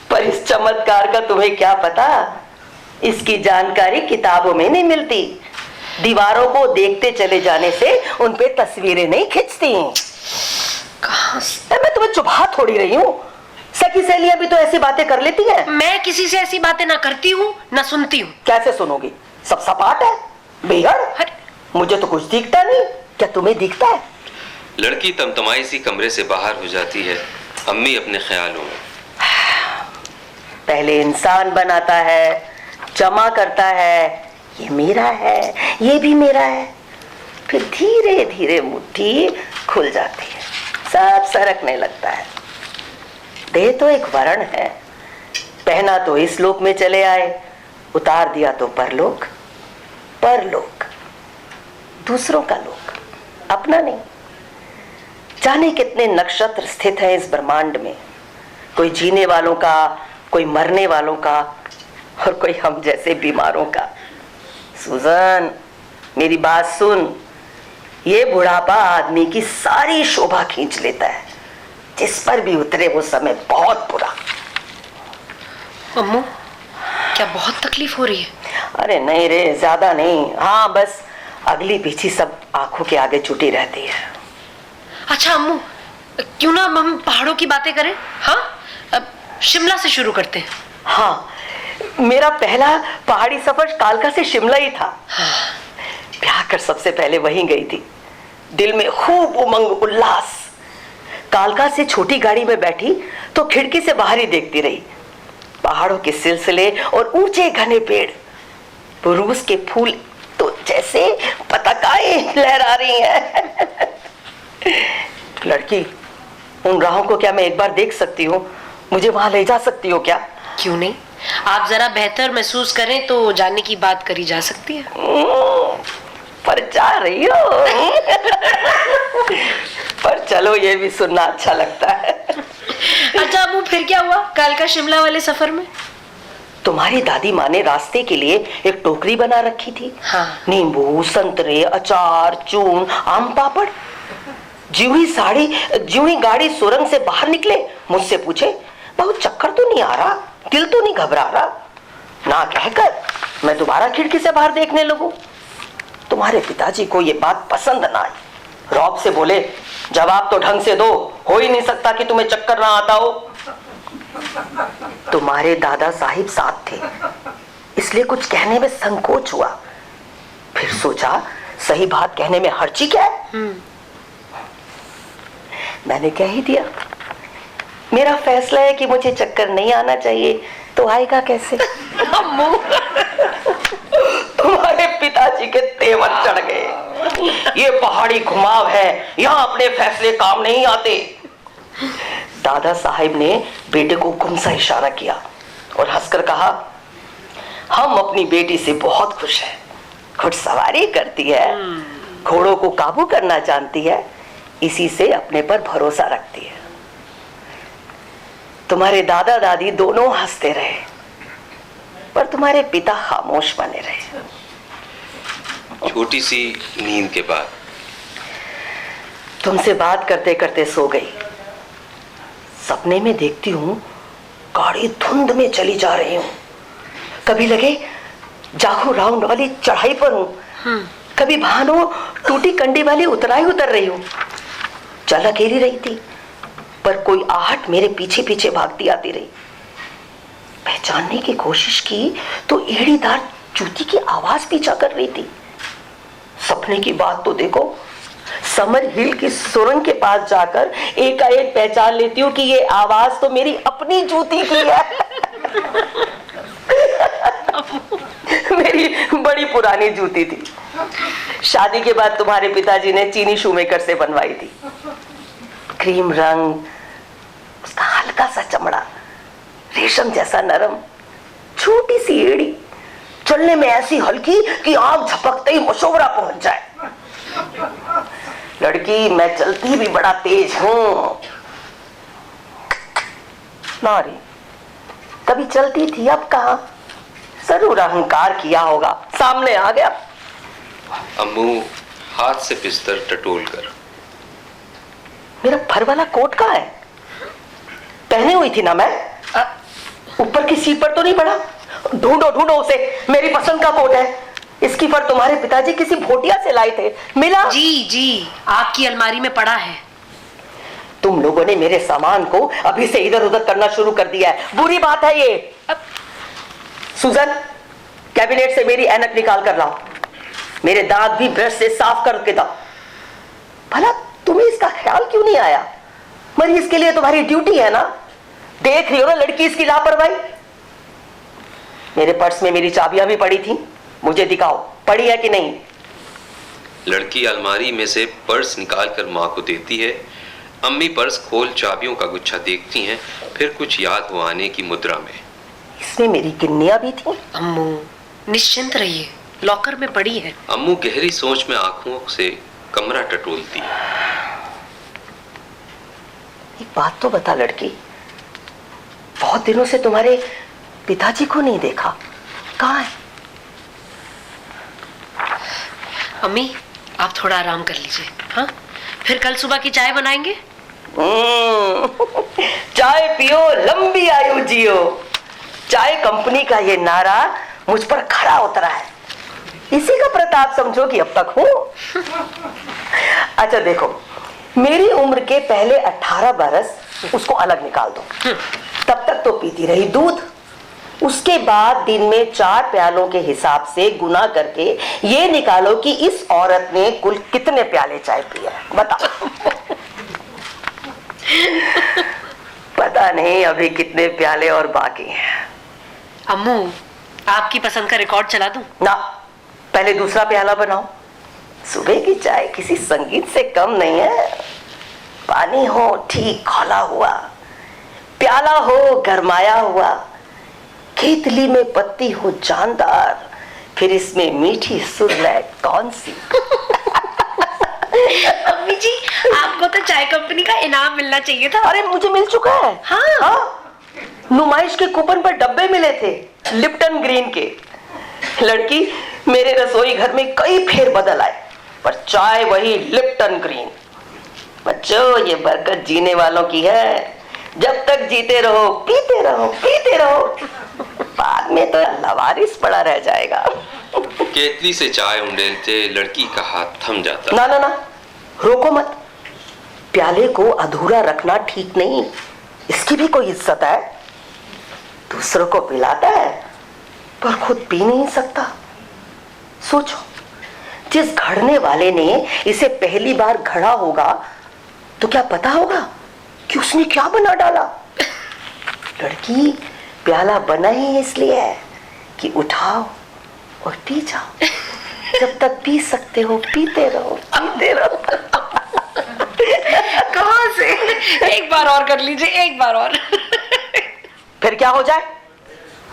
पर इस चमत्कार का तुम्हें क्या पता, इसकी जानकारी किताबों में नहीं मिलती। दीवारों को देखते चले जाने से उन पे तस्वीरें नहीं खिंचती। कहाँ से? मैं तुम्हें चुभा थोड़ी रही हूँ, सखी सहेलियां भी तो ऐसी बातें कर लेती हैं। मैं किसी से ऐसी बातें ना करती हूँ ना सुनती हूँ। कैसे सुनोगी? सब सपाट है, बेहद। मुझे तो कुछ दिखता नहीं, क्या तुम्हें दिखता है? लड़की तमतमाई सी कमरे से बाहर हो जाती है अम्मी अपने ख्यालों में। पहले इंसान बनाता है, जमा करता है, ये मेरा है, ये भी मेरा है, फिर धीरे धीरे मुट्ठी खुल जाती है, सब सरकने लगता है। देह तो एक वर्ण है, पहना तो इस लोक में चले आए, उतार दिया तो परलोक। परलोक दूसरों का लोक, अपना नहीं। जाने कितने नक्षत्र स्थित हैं इस ब्रह्मांड में, कोई जीने वालों का, कोई मरने वालों का, और कोई हम जैसे बीमारों का। सुजन, मेरी बात सुन, ये बुढ़ापा आदमी की सारी शोभा खींच लेता है, जिस पर भी उतरे वो समय बहुत बुरा। अम्मू, क्या बहुत तकलीफ हो रही है? अरे नहीं रे, ज्यादा नहीं। हाँ, बस अगली पीछी सब आंखों के आगे छुटी रहती है। अच्छा अम्मू, क्यों ना हम पहाड़ों की बातें करें? हाँ, अब शिमला से शुरू करते हैं। हाँ, मेरा पहला पहाड़ी सफर कालका से शिमला ही था। ब्याह कर सबसे पहले वहीं गई थी, दिल में खूब उमंग उल्लास। कालका से छोटी गाड़ी में बैठी तो खिड़की से बाहर ही देखती रही, पहाड़ों के सिलसिले और ऊंचे घने पेड़, बुरूस के फूल तो जैसे पताकाएं लहरा रही हैं। लड़की, उन राहों को क्या मैं एक बार देख सकती हूँ? मुझे वहां ले जा सकती हो क्या? क्यों नहीं, आप जरा बेहतर महसूस करें तो जाने की बात करी जा सकती है। पर जा रही हो। पर चलो, ये भी सुनना अच्छा लगता है। अच्छा अम्मू, फिर क्या हुआ कालका शिमला वाले सफर में? तुम्हारी दादी माँ ने रास्ते के लिए एक टोकरी बना रखी थी। हाँ। नींबू, संतरे, अचार, चून, आम पापड़। ज्यों ही गाड़ी सुरंग से बाहर निकले, मुझसे पूछे, बहुत चक्कर तो नहीं आ रहा, दिल तो नहीं घबरा रहा? ना कहकर मैं दोबारा खिड़की से बाहर देखने लगूं। तुम्हारे पिताजी को ये बात पसंद ना आई, रौब से बोले, जवाब तो ढंग से दो, हो ही नहीं सकता कि तुम्हें चक्कर ना आता हो। तुम्हारे दादा साहिब साथ थे, इसलिए कुछ कहने में संकोच हुआ। फिर सोचा, सही बात कहने में हर्जी क्या है? मैंने कह ही दिया, मेरा फैसला है कि मुझे चक्कर नहीं आना चाहिए, तो आएगा कैसे? अम्मू, तुम्हारे पिताजी के तेवर चढ़ गए। ये पहाड़ी घुमाव है, यहाँ अपने फैसले काम नहीं आते। दादा साहिब ने बेटे को गुमसा इशारा किया और हंसकर कहा, हम अपनी बेटी से बहुत खुश हैं। घुड़सवारी करती है, घोड़ों को काबू करना जानती है, इसी से अपने पर भरोसा रखती है। तुम्हारे दादा दादी दोनों हंसते रहे, पर तुम्हारे पिता खामोश बने रहे। छोटी सी नींद के बाद तुमसे बात करते करते सो गई। सपने में देखती हूँ गाड़ी धुंध में चली जा रही हूँ, कभी लगे जाखू राउंड वाली चढ़ाई पर हूँ, कभी भानो टूटी कंडी वाली उतराई उतर रही हूँ। चल अकेली रही थी, पर कोई आहट मेरे पीछे पीछे भागती आती रही। पहचानने की कोशिश की तो एड़ीदार जूती की आवाज पीछा कर रही थी। सपने की बात तो देखो, समर हिल की सुरंग के पास जाकर एकाएक पहचान लेती हूँ कि ये आवाज तो मेरी अपनी जूती की है। मेरी बड़ी पुरानी जूती थी, शादी के बाद तुम्हारे पिताजी ने चीनी शूमेकर से बनवाई थी। क्रीम रंग, उसका हल्का सा चमड़ा, रेशम जैसा नरम, छोटी सी एड़ी, चलने में ऐसी हल्की कि आंख झपकते ही मशवरा पहुंच जाए। लड़की, मैं चलती भी बड़ा तेज हूं। नारी, कभी चलती थी, अब कहां? जरूर अहंकार किया होगा, सामने आ गया। अम्मू हाथ से बिस्तर टटोल कर, मेरा फर वाला कोट कहाँ है? पहने हुई थी ना मैं, ऊपर की सीट पर तो नहीं पड़ा? ढूंढो ढूंढो उसे, मेरी पसंद का कोट है। इसकी फर तुम्हारे पिताजी किसी भोटिया से लाए थे, मिला? जी जी, आपकी अलमारी में पड़ा है। तुम लोगों ने मेरे सामान को अभी से इधर उधर करना शुरू कर दिया है, बुरी बात है ये। सुजन, कैबिनेट से मेरी ऐनक निकाल कर लाओ, मेरे दांत भी ब्रश से साफ करके दो। भला तुम्हें इसका ख्याल क्यों नहीं आया? मरीज के लिए तुम्हारी ड्यूटी है ना। देख रही हो ना लड़की इसकी लापरवाही। मेरे पर्स में मेरी चाबियां भी पड़ी थी, मुझे दिखाओ पड़ी है कि नहीं। लड़की अलमारी में से पर्स निकालकर माँ को देती है। अम्मी पर्स खोल चाबियों का गुच्छा देखती हैं, फिर कुछ याद हो आने की मुद्रा में। इसमें मेरी गिन्नियां भी थी। अम्मू निश्चिंत रहिए, लॉकर में पड़ी है। अम्मू गहरी सोच में आंखों से कमरा टटोलती है। एक बात तो बता लड़की, बहुत दिनों से तुम्हारे पिताजी को नहीं देखा, कहाँ है? अम्मी आप थोड़ा आराम कर लीजिए, हाँ? फिर कल सुबह की चाय बनाएंगे। चाय पियो लंबी आयु जियो, चाय कंपनी का ये नारा मुझ पर खरा उतरा है, इसी का प्रताप समझो कि अब तक हूं। अच्छा देखो, मेरी उम्र के पहले 18 बरस उसको अलग निकाल दो, तब तक तो पीती रही दूध। उसके बाद दिन में 4 प्यालों के हिसाब से गुना करके ये निकालो कि इस औरत ने कुल कितने प्याले चाय पिया, बताओ। पता नहीं अभी कितने प्याले और बाकी हैं। अम्मू आपकी पसंद का रिकॉर्ड चला दूं? ना, पहले दूसरा प्याला बनाओ। सुबह की चाय किसी संगीत से कम नहीं है। पानी हो ठीक खौला हुआ, प्याला हो गरमाया हुआ, केतली में पत्ती हो जानदार, फिर इसमें मीठी सुरलैट कौन सी। अम्मी जी आपको तो चाय कंपनी का इनाम मिलना चाहिए था। अरे मुझे मिल चुका है। हाँ, नुमाइश के कूपन पर डब्बे मिले थे लिप्टन ग्रीन के। लड़की, मेरे रसोई घर में कई फेर बदल आए, पर चाय वही लिप्टन ग्रीन। बच्चों, ये बरकत जीने वालों की है। जब तक जीते रहो पीते रहो पीते रहो, बाद में तो लवारिस पड़ा रह जाएगा। केतली से चाय उंडेलते लड़की का हाथ थम जाता। ना ना ना, रोको मत। प्याले को अधूरा रखना ठीक नहीं, इसकी भी कोई इज्जत है। दूसरों को पिलाता है पर खुद पी नहीं सकता। सोचो, जिस घड़ने वाले ने इसे पहली बार घड़ा होगा तो क्या पता होगा कि उसने क्या बना डाला। लड़की, प्याला बना ही इसलिए है कि उठाओ और पी जाओ। जब तक पी सकते हो पीते रहो पीते रहो। कहाँ से? एक बार और कर लीजिए, एक बार और। फिर क्या हो जाए?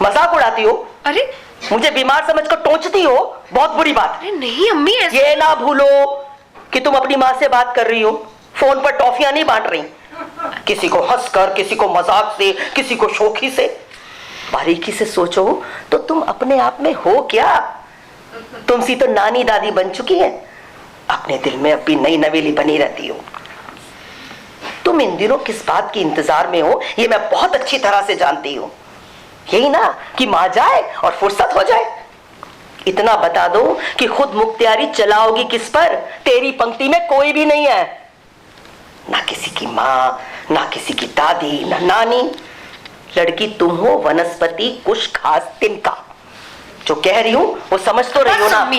मजाक उड़ाती हो? अरे मुझे बीमार समझकर टोंचती हो, बहुत बुरी बात। अरे नहीं अम्मी, ऐसे ये ना भूलो कि तुम अपनी माँ से बात कर रही हो, फोन पर टॉफियां नहीं बांट रही। किसी को हंसकर, किसी को मजाक से, किसी को शौकी से। बारीकी से सोचो तो तुम अपने आप में हो क्या? तुम सी तो नानी दादी बन चुकी हैं, अपने दिल में अब भी नई नवेली बनी रहती हो। तुम इन दिनों किस बात की इंतजार में हो ये मैं बहुत अच्छी तरह से जानती हूँ। यही ना कि माँ जाए और फुर्सत हो जाए। इतना बता दो कि खुद मुख्तियारी चलाओगी किस पर? तेरी पंक्ति में कोई भी नहीं है, ना किसी की माँ, ना किसी की दादी, ना नानी। लड़की, तुम हो वनस्पति कुछ खास तिनका। जो कह रही हूं वो समझ तो रही हो ना?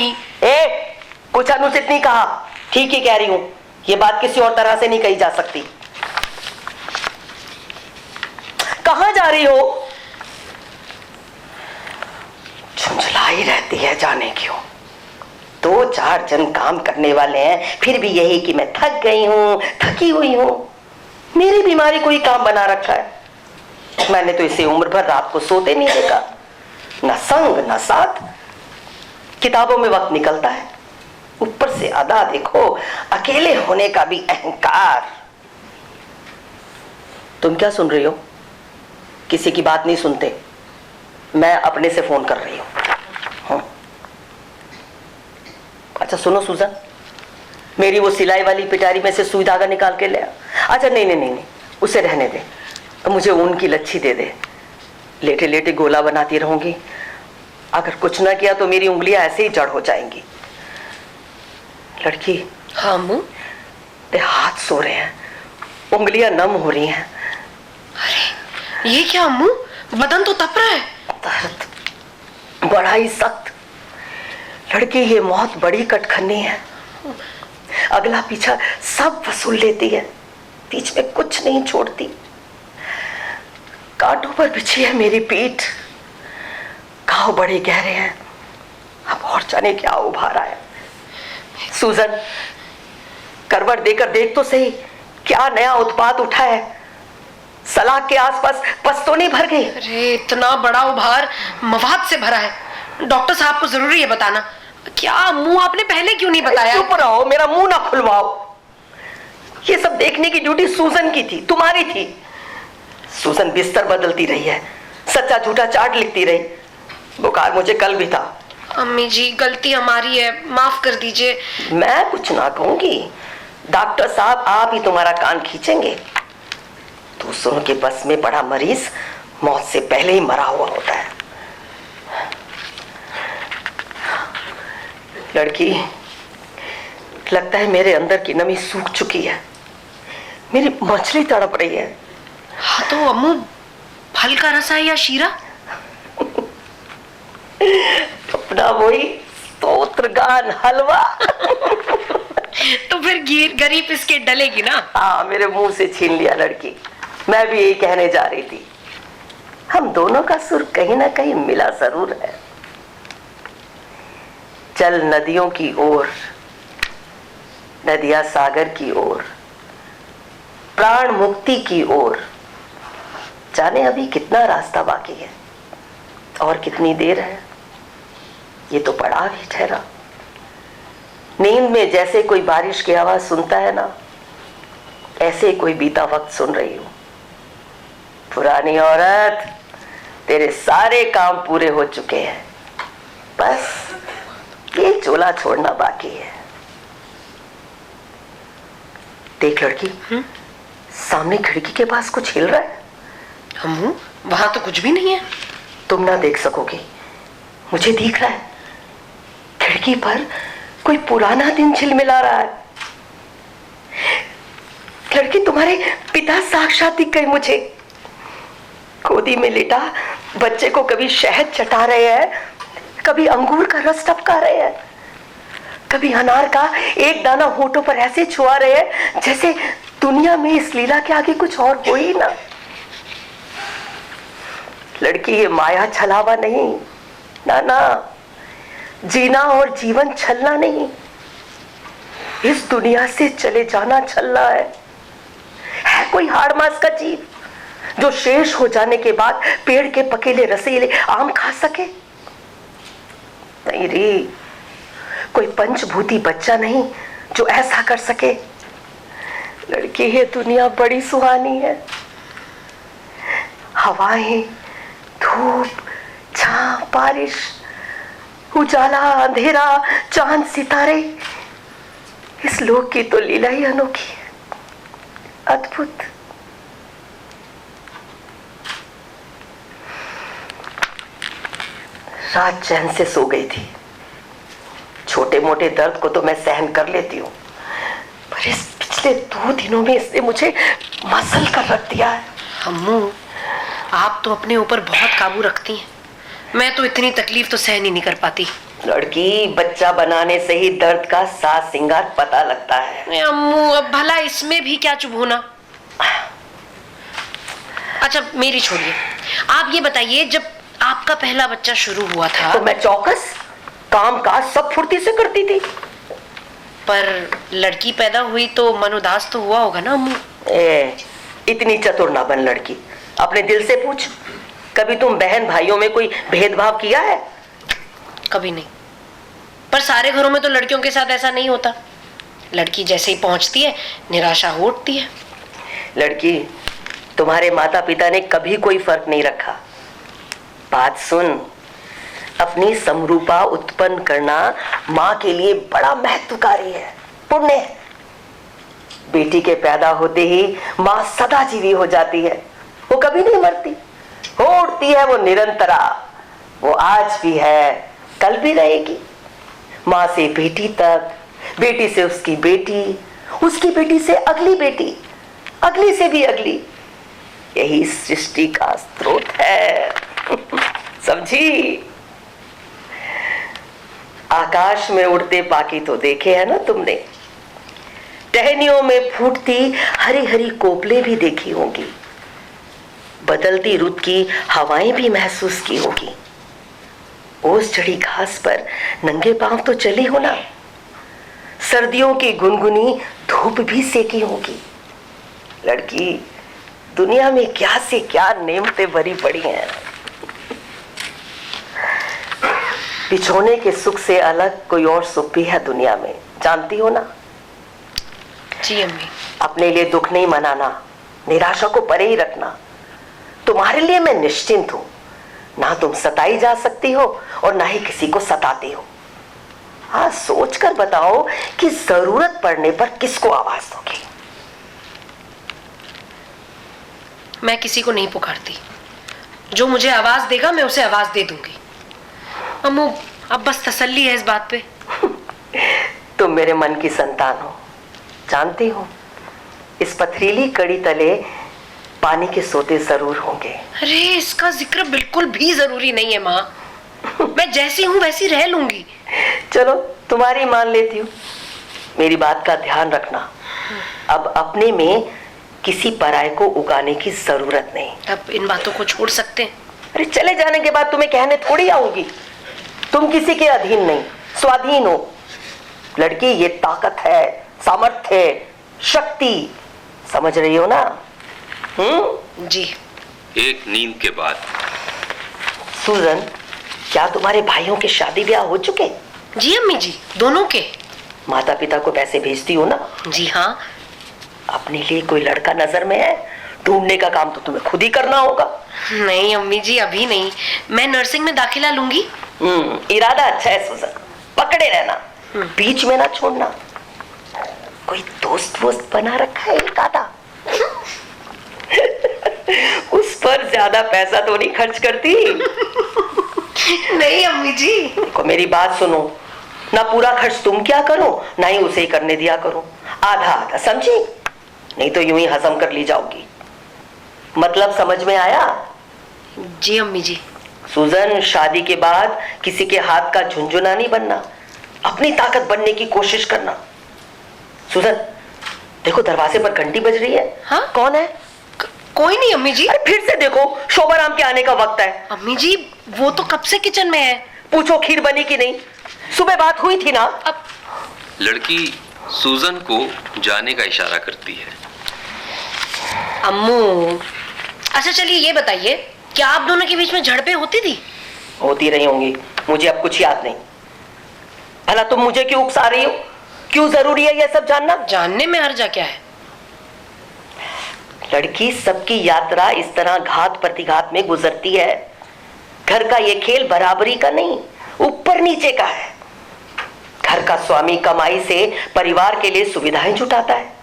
ए, कुछ अनुचित नहीं कहा, ठीक ही कह रही हूं। ये बात किसी और तरह से नहीं कही जा सकती। कहां जा रही हो? झुंझलाई रहती है, जाने क्यों। 2-4 जन काम करने वाले हैं, फिर भी यही कि मैं थक गई हूं, थकी हुई हूं। मेरी बीमारी कोई काम बना रखा है। मैंने तो इसे उम्र भर रात को सोते नहीं देखा, न संग न साथ। किताबों में वक्त निकलता है, ऊपर से अदा देखो, अकेले होने का भी अहंकार। तुम क्या सुन रही हो? किसी की बात नहीं सुनते, मैं अपने से फोन कर रही हूं। अच्छा सुनो सुजन, मेरी वो सिलाई वाली पिटारी में से सुई धागा निकाल के ले आ। अच्छा नहीं नहीं नहीं नहीं, उसे रहने दे, मुझे ऊन की लच्छी दे दे। लेटे लेटे गोला बनाती रहूंगी, अगर कुछ ना किया तो मेरी उंगलियां ऐसे ही जड़ हो जाएंगी। लड़की, हाँ अम्मू? तेरे हाथ सो रहे हैं, उंगलियां नम हो रही हैं। अरे ये क्या अम्मू, बदन तो तप रहा है। दर्द बड़ा ही सख्त। लड़की, ये मौत बड़ी कटखनी है, अगला पीछा सब वसूल लेती है, बीच में कुछ नहीं छोड़ती। कांटों पर बिछी है मेरी पीठ, घाव बड़े गहरे हैं, अब और जाने क्या उभारा है। सूजन, करवट देकर देख तो सही, क्या नया उत्पात उठा है। सलाख के आसपास पस तो नहीं भर गई? अरे इतना बड़ा उभार मवाद से भरा है, डॉक्टर साहब को जरूरी है बताना। क्या मुंह आपने पहले क्यों नहीं बताया? चुप रहो, मेरा मुंह ना खुलवाओ। ये सब देखने की ड्यूटी सूजन की थी, तुम्हारी थी। सूजन बिस्तर बदलती रही है, सच्चा झूठा चार्ट लिखती रही। बुखार मुझे कल भी था। अम्मी जी, गलती हमारी है, माफ कर दीजिए। मैं कुछ ना कहूंगी, डॉक्टर साहब आप ही तुम्हारा कान खींचेंगे। दूसरों के बस में पड़ा मरीज मौत से पहले ही मरा हुआ होता है। लड़की, लगता है मेरे अंदर की नमी सूख चुकी है, मेरी मछली तड़प रही है। हाँ तो अम्मू, फल का रसा या शीरा? अपना वही स्तोत्र गान हलवा। तो फिर गरीब इसके डलेगी ना। हाँ, मेरे मुंह से छीन लिया लड़की, मैं भी यही कहने जा रही थी। हम दोनों का सुर कहीं ना कहीं मिला जरूर है। चल नदियों की ओर, नदियां सागर की ओर, प्राण मुक्ति की ओर। जाने अभी कितना रास्ता बाकी है और कितनी देर है। ये तो पड़ाव ही ठहरा। नींद में जैसे कोई बारिश की आवाज सुनता है ना, ऐसे कोई बीता वक्त सुन रही हूं। पुरानी औरत, तेरे सारे काम पूरे हो चुके हैं, बस ये चोला छोड़ना बाकी है। देख लड़की, सामने खिड़की के पास कुछ हिल रहा है। अम्मू, वहां तो कुछ भी नहीं है। तुम ना देख सकोगी, मुझे दिख रहा है। खिड़की पर कोई पुराना दिन झिलमिला रहा है। लड़की, तुम्हारे पिता साक्षात दिख गए मुझे। गोदी में लेटा बच्चे को कभी शहद चटा रहे हैं, कभी अंगूर का रस टपका रहे हैं, कभी अनार का एक दाना होठों पर ऐसे छुआ रहे हैं जैसे दुनिया में इस लीला के आगे कुछ और हो ही ना। लड़की, ये माया छलावा नहीं, ना ना, जीना और जीवन छलना नहीं, इस दुनिया से चले जाना छलना है। कोई हाड़ मास का जीव जो शेष हो जाने के बाद पेड़ के पकेले रसीले आम खा सके? नहीं रे, कोई पंचभूती बच्चा नहीं जो ऐसा कर सके। लड़की, ये दुनिया बड़ी सुहानी है। हवाएं, धूप, छांव, बारिश, उजाला, अंधेरा, चांद, सितारे, इस लोक की तो लीला ही अनोखी है, अद्भुत। रात चैन से सो गई थी। छोटे मोटे दर्द को तो मैं सहन कर लेती हूँ, पर इस पिछले 2 दिनों में इसने मुझे मसल कर रख दिया है। अम्मू, आप तो अपने ऊपर बहुत काबू रखती हैं, मैं तो इतनी तकलीफ तो सहन ही नहीं कर पाती। लड़की, बच्चा बनाने से ही दर्द का साज सिंगार पता लगता है। अम्मू, अब भला इसमें भी क्या चुभ होना। अच्छा मेरी छोड़िए, आप ये बताइए, जब आपका पहला बच्चा शुरू हुआ था तो मैं चौकस काम काज सब फुर्ती से करती थी। पर लड़की पैदा हुई तो मन उदास तो हुआ होगा ना अम्मू? इतनी चतुर ना बन लड़की, अपने दिल से पूछ, कभी तुम बहन भाइयों में कोई भेदभाव किया है? कभी नहीं। पर सारे घरों में तो लड़कियों के साथ ऐसा नहीं होता। लड़की जैसे ही पहुंचती है निराशा हो उठती है। लड़की, तुम्हारे माता पिता ने कभी कोई फर्क नहीं रखा। बात सुन, अपनी समरूपा उत्पन्न करना माँ के लिए बड़ा महत्वकारी है, पुण्य है। बेटी के पैदा होते ही माँ सदा जीवी हो जाती है, वो कभी नहीं मरती, हो उठती है वो निरंतरा। वो आज भी है, कल भी रहेगी। माँ से बेटी तक, बेटी से उसकी बेटी, उसकी बेटी से अगली बेटी, अगली से भी अगली, यही सृष्टि का स्रोत है। समझी? आकाश में उड़ते पाखी तो देखे हैं ना तुमने, टहनियों में फूटती हरी हरी कोपले भी देखी होंगी, बदलती रुत की हवाएं भी महसूस की होगी, ओस चढ़ी घास पर नंगे पांव तो चली हो ना, सर्दियों की गुनगुनी धूप भी सेकी होगी। लड़की, दुनिया में क्या से क्या नेमतें भरी पड़ी हैं। बिछोने के सुख से अलग कोई और सुख भी है दुनिया में, जानती हो ना? जी अम्मी। अपने लिए दुख नहीं मनाना, निराशा को परे ही रखना। तुम्हारे लिए मैं निश्चिंत हूं, ना तुम सताई जा सकती हो और ना ही किसी को सताती हो। हाँ, सोच कर बताओ कि जरूरत पड़ने पर किसको आवाज दोगी? मैं किसी को नहीं पुकारती, जो मुझे आवाज देगा मैं उसे आवाज दे दूंगी। अम्मू, अब बस तसल्ली है इस बात पे। तुम मेरे मन की संतान हो, जानती हो इस पथरीली कड़ी तले पानी के सोते जरूर होंगे। अरे इसका जिक्र बिल्कुल भी जरूरी नहीं है माँ, मैं जैसी हूँ वैसी रह लूंगी। चलो तुम्हारी मान लेती हूँ, मेरी बात का ध्यान रखना। अब अपने में किसी पराये को उगाने की जरूरत नहीं। अब इन बातों को छोड़ सकते हैं। अरे चले जाने के बाद तुम्हें कहने थोड़ी आऊंगी, तुम किसी के अधीन नहीं, स्वाधीन हो। लड़की, ये ताकत है, सामर्थ्य है, शक्ति, समझ रही हो ना? जी। एक नींद के बाद। सूजन, क्या तुम्हारे भाइयों के शादी ब्याह हो चुके? जी अम्मी जी, दोनों के। माता पिता को पैसे भेजती हो ना? जी हाँ। अपने लिए कोई लड़का नजर में है? ढूंढने का काम तो तुम्हें खुद ही करना होगा। नहीं अम्मी जी, अभी नहीं, मैं नर्सिंग में दाखिला लूंगी। इरादा अच्छा है सूजन, पकड़े रहना, बीच में ना छोड़ना। कोई दोस्त वोस्त बना रखा है एक आधा? उस पर ज्यादा पैसा तो नहीं खर्च करती? नहीं अम्मी जी। को मेरी बात सुनो, ना पूरा खर्च तुम क्या करो, ना ही उसे ही करने दिया करो, आधा आधा, समझी? नहीं तो यूं ही हजम कर ली जाओगी। मतलब समझ में आया? जी अम्मी जी। सूजन, शादी के बाद किसी के हाथ का झुंझुना नहीं बनना, अपनी ताकत बनने की कोशिश करना। सूजन, देखो दरवाजे पर घंटी बज रही है। हाँ? कौन है? कोई नहीं अम्मी जी। अरे फिर से देखो, शोभाराम के आने का वक्त है। अम्मी जी, वो तो कब से किचन में है। पूछो खीर बनी कि नहीं, सुबह बात हुई थी ना? अब लड़की सूजन को जाने का इशारा करती है। अम्मू, अच्छा चलिए ये बताइए, क्या आप दोनों के बीच में झड़पें होती थी? होती रही होंगी, मुझे अब कुछ याद नहीं। भला तुम मुझे क्यों उकसा रही हो? क्यों जरूरी है यह सब जानना? जानने में हर्जा क्या है? लड़की, सबकी यात्रा इस तरह घात प्रतिघात में गुजरती है। घर का ये खेल बराबरी का नहीं, ऊपर नीचे का है। घर का स्वामी कमाई से परिवार के लिए सुविधाएं जुटाता है,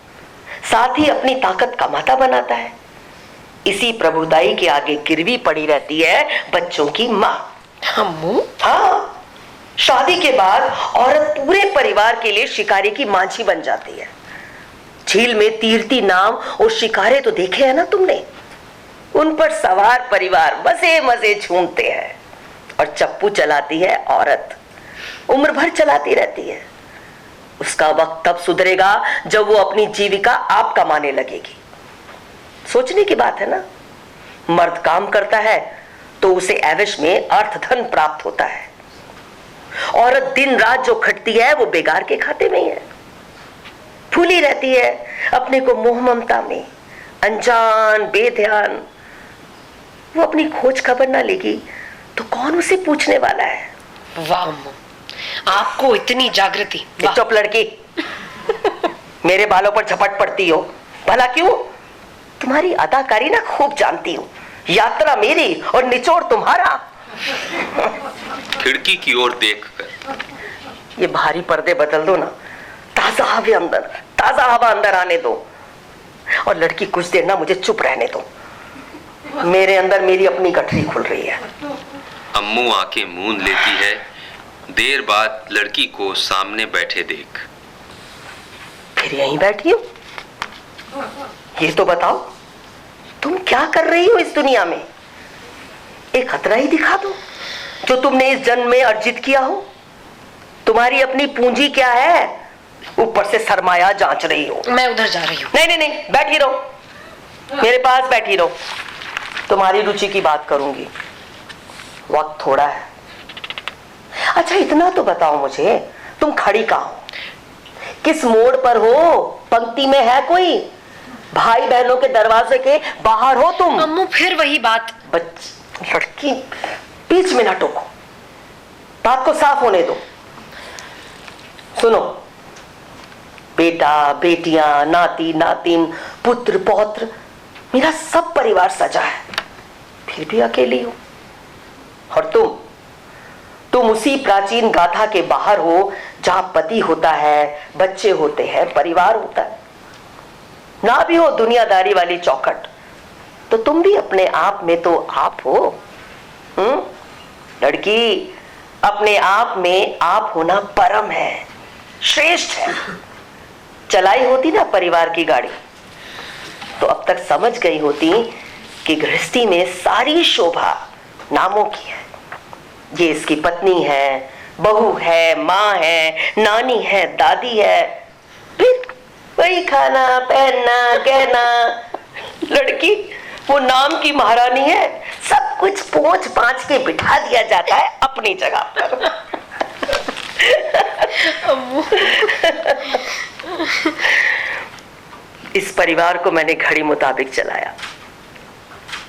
साथ ही अपनी ताकत कमाता बनाता है। इसी प्रभुताई के आगे गिरवी पड़ी रहती है बच्चों की माँ। अम्मू? हाँ, शादी के बाद औरत पूरे परिवार के लिए शिकारी की मांझी बन जाती है। झील में तीरती नाव और शिकारे तो देखे हैं ना तुमने? उन पर सवार परिवार मजे मजे झूमते हैं और चप्पू चलाती है औरत, उम्र भर चलाती रहती है। उसका वक्त तब सुधरेगा जब वो अपनी जीविका आप कमाने लगेगी। सोचने की बात है ना? मर्द काम करता है तो उसे ऐविश में अर्थ धन प्राप्त होता है। औरत दिन रात जो खटती है वो बेगार के खाते में ही है। फूली रहती है अपने को मोह ममता में, अनजान बेध्यान। वो अपनी खोज खबर ना लेगी तो कौन उसे पूछने वाला है? वाह अम्मू, आपको इतनी जागृति। वाह। चुप लड़की, मेरे बालों पर झपट पड़ती हो। भला क्यों? तुम्हारी अदाकारी ना खूब जानती हूँ। यात्रा मेरी और निचोड़ तुम्हारा। खिड़की की ओर देखकर, ये भारी पर्दे बदल दो ना, ताजा हवा अंदर आने दो। और लड़की, कुछ देर ना मुझे चुप रहने दो, मेरे अंदर मेरी अपनी गठरी खुल रही है। अम्मू आंखें मूंद लेती है। देर बाद लड़की को सामने बैठे देख, फिर यहीं बैठी हूँ? ये तो बताओ, तुम क्या कर रही हो इस दुनिया में? एक खतरा ही दिखा दो जो तुमने इस जन्म में अर्जित किया हो। तुम्हारी अपनी पूंजी क्या है, ऊपर से सरमाया जांच रही हो। मैं उधर जा रही हूँ। नहीं नहीं नहीं, बैठी रहो, मेरे पास बैठी रहो। तुम्हारी रुचि की बात करूंगी, वक्त थोड़ा है। अच्छा इतना तो बताओ मुझे, तुम खड़ी कहाँ हो? किस मोड़ पर हो? पंक्ति में है कोई? भाई बहनों के दरवाजे के बाहर हो तुम? अम्मू फिर वही बात। लड़की बीच में ना टोको, बात को साफ होने दो। सुनो, बेटा बेटियां, नाती नातिन, पुत्र पौत्र, मेरा सब परिवार सजा है, फिर भी अकेली हो। और तुम उसी प्राचीन गाथा के बाहर हो जहां पति होता है, बच्चे होते हैं, परिवार होता है। ना भी हो दुनियादारी वाली चौखट, तो तुम भी अपने आप में तो आप हो। लड़की, अपने आप में आप होना परम है, श्रेष्ठ है। चलाई होती ना परिवार की गाड़ी, तो अब तक समझ गई होती कि गृहस्थी में सारी शोभा नामों की है। ये इसकी पत्नी है, बहू है, माँ है, नानी है, दादी है, फिर वही खाना पहनना कहना। लड़की वो नाम की महारानी है, सब कुछ पोंछ पांछ के बिठा दिया जाता है अपनी जगह पर। इस परिवार को मैंने घड़ी मुताबिक चलाया,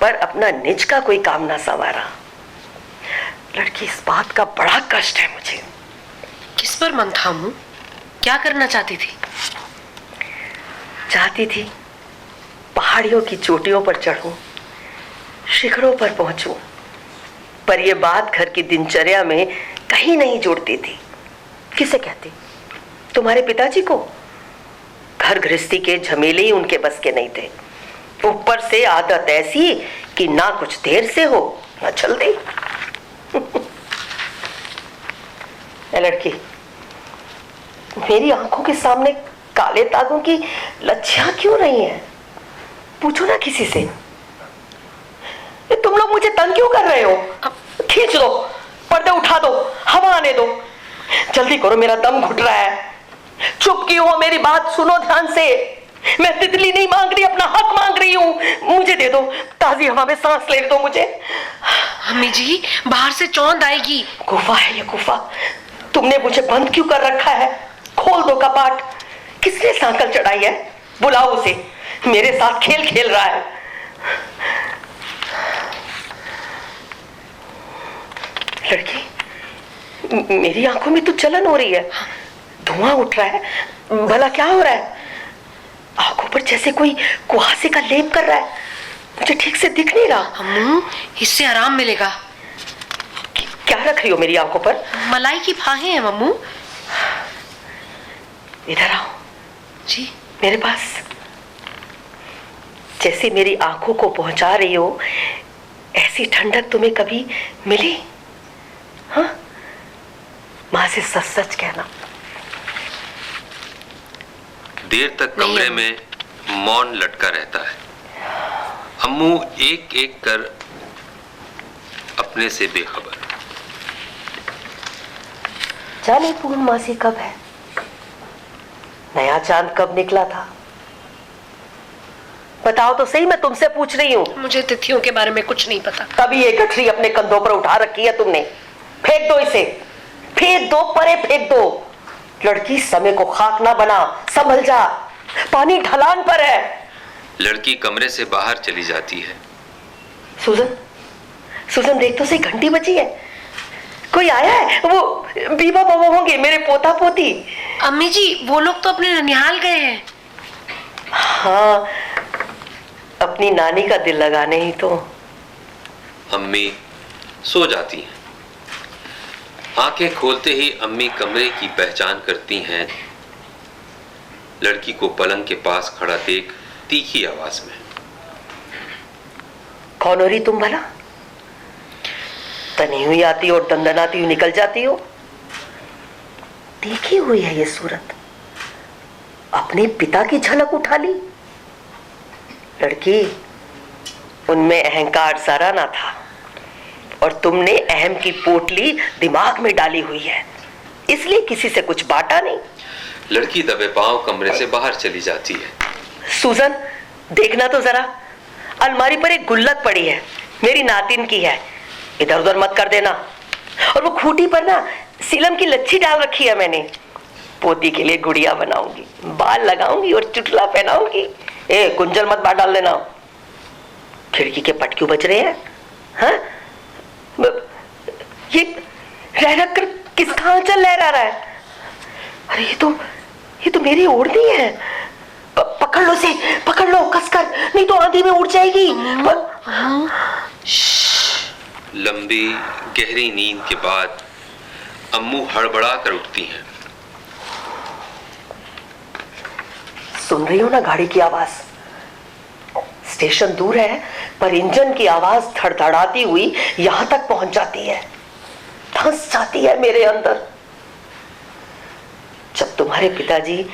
पर अपना निज का कोई काम ना संवारा। लड़की, इस बात का बड़ा कष्ट है मुझे। किस पर मन था अम्मू? क्या करना चाहती थी? चाहती थी पहाड़ियों की चोटियों पर चढ़ूं, शिखरों पर पहुंचूं, पर यह बात घर की दिनचर्या में कहीं नहीं जुड़ती थी। किसे कहती? तुम्हारे पिताजी को? घर गृहस्थी के झमेले ही उनके बस के नहीं थे। ऊपर से आदत ऐसी कि ना कुछ देर से हो ना जल्दी। लड़की, मेरी आंखों के सामने काले तागों की लच्छियां क्यों नहीं है? पूछो ना किसी से। तुम लोग मुझे तंग क्यों कर रहे हो? खींच दो, पर्दे उठा दो, हवा आने दो, जल्दी करो, मेरा दम घुट रहा है। चुप क्यों हो? मेरी बात सुनो ध्यान से। मैं तितली नहीं मांग रही, अपना हक मांग रही हूं। मुझे दे दो, ताजी हवा में सांस ले दो मुझे। अम्मी जी, बाहर से चौंध आएगी। गुफा है ये गुफा, तुमने मुझे बंद क्यों कर रखा है? खोल दो कपाट। किसने सांकल चढ़ाई है? बुलाओ उसे, मेरे साथ खेल खेल रहा है। लड़की, मेरी आंखों में तो जलन हो रही है, धुआं उठ रहा है, भला क्या हो रहा है? आंखों पर जैसे कोई कुहासे का लेप कर रहा है, मुझे ठीक से दिख नहीं रहा। अम्मू, इससे आराम मिलेगा। क्या रख रही हो मेरी आंखों पर? मलाई की फाहे हैं अम्मू। इधर आओ जी। मेरे पास। जैसे मेरी आंखों को पहुंचा रही हो, ऐसी ठंडक तुम्हें कभी मिली? हाँ, मां से सच सच कहना। देर तक कमरे में मौन लटका रहता है। अम्मू एक एक कर अपने से बेखबर। जाने पूर्णमासी कब है, नया चांद कब निकला था? बताओ तो सही, मैं तुमसे पूछ रही हूँ। मुझे तिथियों के बारे में कुछ नहीं पता। तभी ये गठरी अपने कंधों पर उठा रखी है तुमने। फेंक दो इसे, फेंक दो, परे फेंक दो। लड़की, समय को खाक ना बना, संभल जा, पानी ढलान पर है। लड़की कमरे से बाहर चली जाती है। सुजन, सुजन देख तो सही, घंटी बजी है, कोई आया है? वो बीबा बाबा होंगे, मेरे पोता पोती। अम्मी जी, वो लोग तो अपने ननिहाल गए हैं। हाँ, अपनी नानी का दिल लगाने ही तो। अम्मी सो जाती हैं। आंखें खोलते ही अम्मी कमरे की पहचान करती हैं। लड़की को पलंग के पास खड़ा देख तीखी आवाज में, कौन हो रही तुम भला? तनी हुई आती और दंदनाती हुई निकल जाती हो। देखी हुई है ये सूरत, अपने पिता की झलक उठा ली। लड़की, उनमें अहंकार जरा ना था और तुमने अहम की पोटली दिमाग में डाली हुई है, इसलिए किसी से कुछ बांटा नहीं। लड़की दबे पांव कमरे से बाहर चली जाती है। सूजन, देखना तो जरा, अलमारी पर एक गुल्लक पड़ी है, मेरी नातिन की है, इधर उधर मत कर देना। और वो खूंटी पर ना सीलम की लच्छी डाल रखी है मैंने, पोती के लिए गुड़िया बनाऊंगी, बाल लगाऊंगी और चुटला पहनाऊंगी। ए, कुंजल मत बाहर डाल देना। खिड़की के पट क्यों बज रहे हैं? हाँ, ये रह रख कर किसका आंचल लहरा रहा है? अरे ये तो मेरी ओढ़नी है। पकड़ लो से, पकड़ लो कसकर, नहीं तो आंधी में उड़ जाएगी। लंबी गहरी नींद के बाद अम्मू हड़बड़ा कर उठती हैं। सुन रही हो ना गाड़ी की आवाज? स्टेशन दूर है पर इंजन की आवाज धड़धड़ाती हुई यहां तक पहुंच जाती है, धंस जाती है मेरे अंदर। जब तुम्हारे पिताजी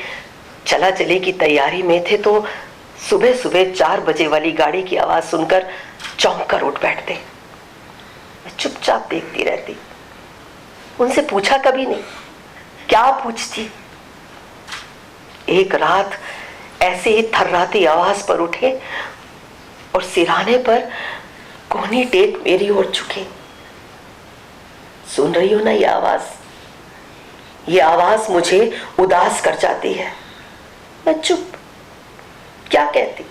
चला चले की तैयारी में थे तो सुबह सुबह 4 बजे वाली गाड़ी की आवाज सुनकर चौंक कर उठ बैठते। मैं चुपचाप देखती रहती, उनसे पूछा कभी नहीं। क्या पूछती? एक रात ऐसे ही थर्राती आवाज पर उठे और सिरहाने पर कोहनी टेक मेरी ओर झुके। सुन रही हो ना ये आवाज? ये आवाज मुझे उदास कर जाती है। मैं चुप, क्या कहती?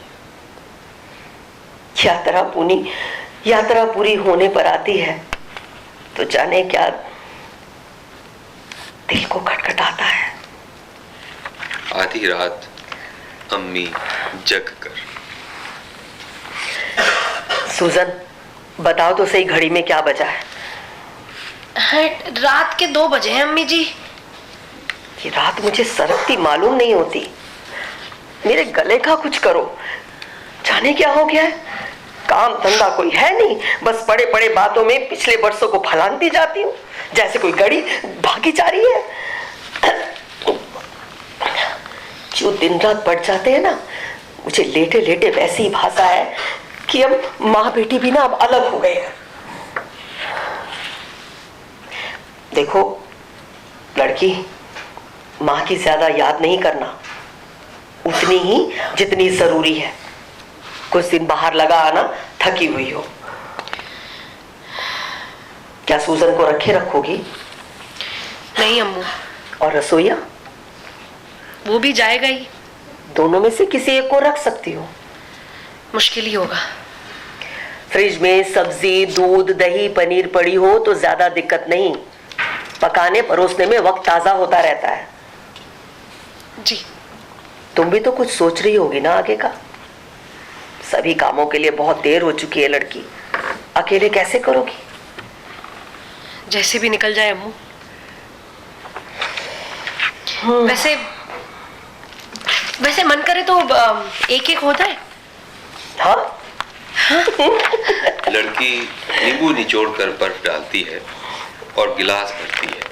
यात्रा पूरी होने पर आती है तो जाने क्या दिल को खटखटाता है। आधी रात अम्मी जग कर। सूजन, बताओ तो सही, घड़ी में क्या बजा है? रात के 2 बजे हैं अम्मी जी। ये रात मुझे सरकती मालूम नहीं होती। मेरे गले का कुछ करो, जाने क्या हो गया है। काम धंधा कोई है नहीं, बस बड़े बड़े बातों में पिछले वर्षों को फलांती जाती हूँ, जैसे कोई गाड़ी भागी जा रही है। जो दिन रात बढ़ जाते हैं ना, मुझे लेटे लेटे वैसी ही भाषा है कि अब माँ बेटी भी ना अब अलग हो गए हैं। देखो लड़की, माँ की ज्यादा याद नहीं करना, उतनी ही जितनी जरूरी है। कुछ दिन बाहर लगा आना, थकी हुई हो। क्या सूजन को रखे रखोगी? नहीं अम्मू। और रसोईया? वो भी जाएगा ही। दोनों में से किसी एक को रख सकती हो। मुश्किल ही होगा। फ्रिज में सब्जी, दूध, दही, पनीर पड़ी हो तो ज्यादा दिक्कत नहीं, पकाने परोसने में वक्त ताजा होता रहता है। जी। तुम भी तो कुछ सोच रही होगी ना आगे का? सभी कामों के लिए बहुत देर हो चुकी है लड़की, अकेले कैसे करोगी? जैसे भी निकल जाए अम्मू। वैसे मन करे तो एक एक हो जाए। हाँ? लड़की नींबू निचोड़कर बर्फ डालती है और गिलास भरती है।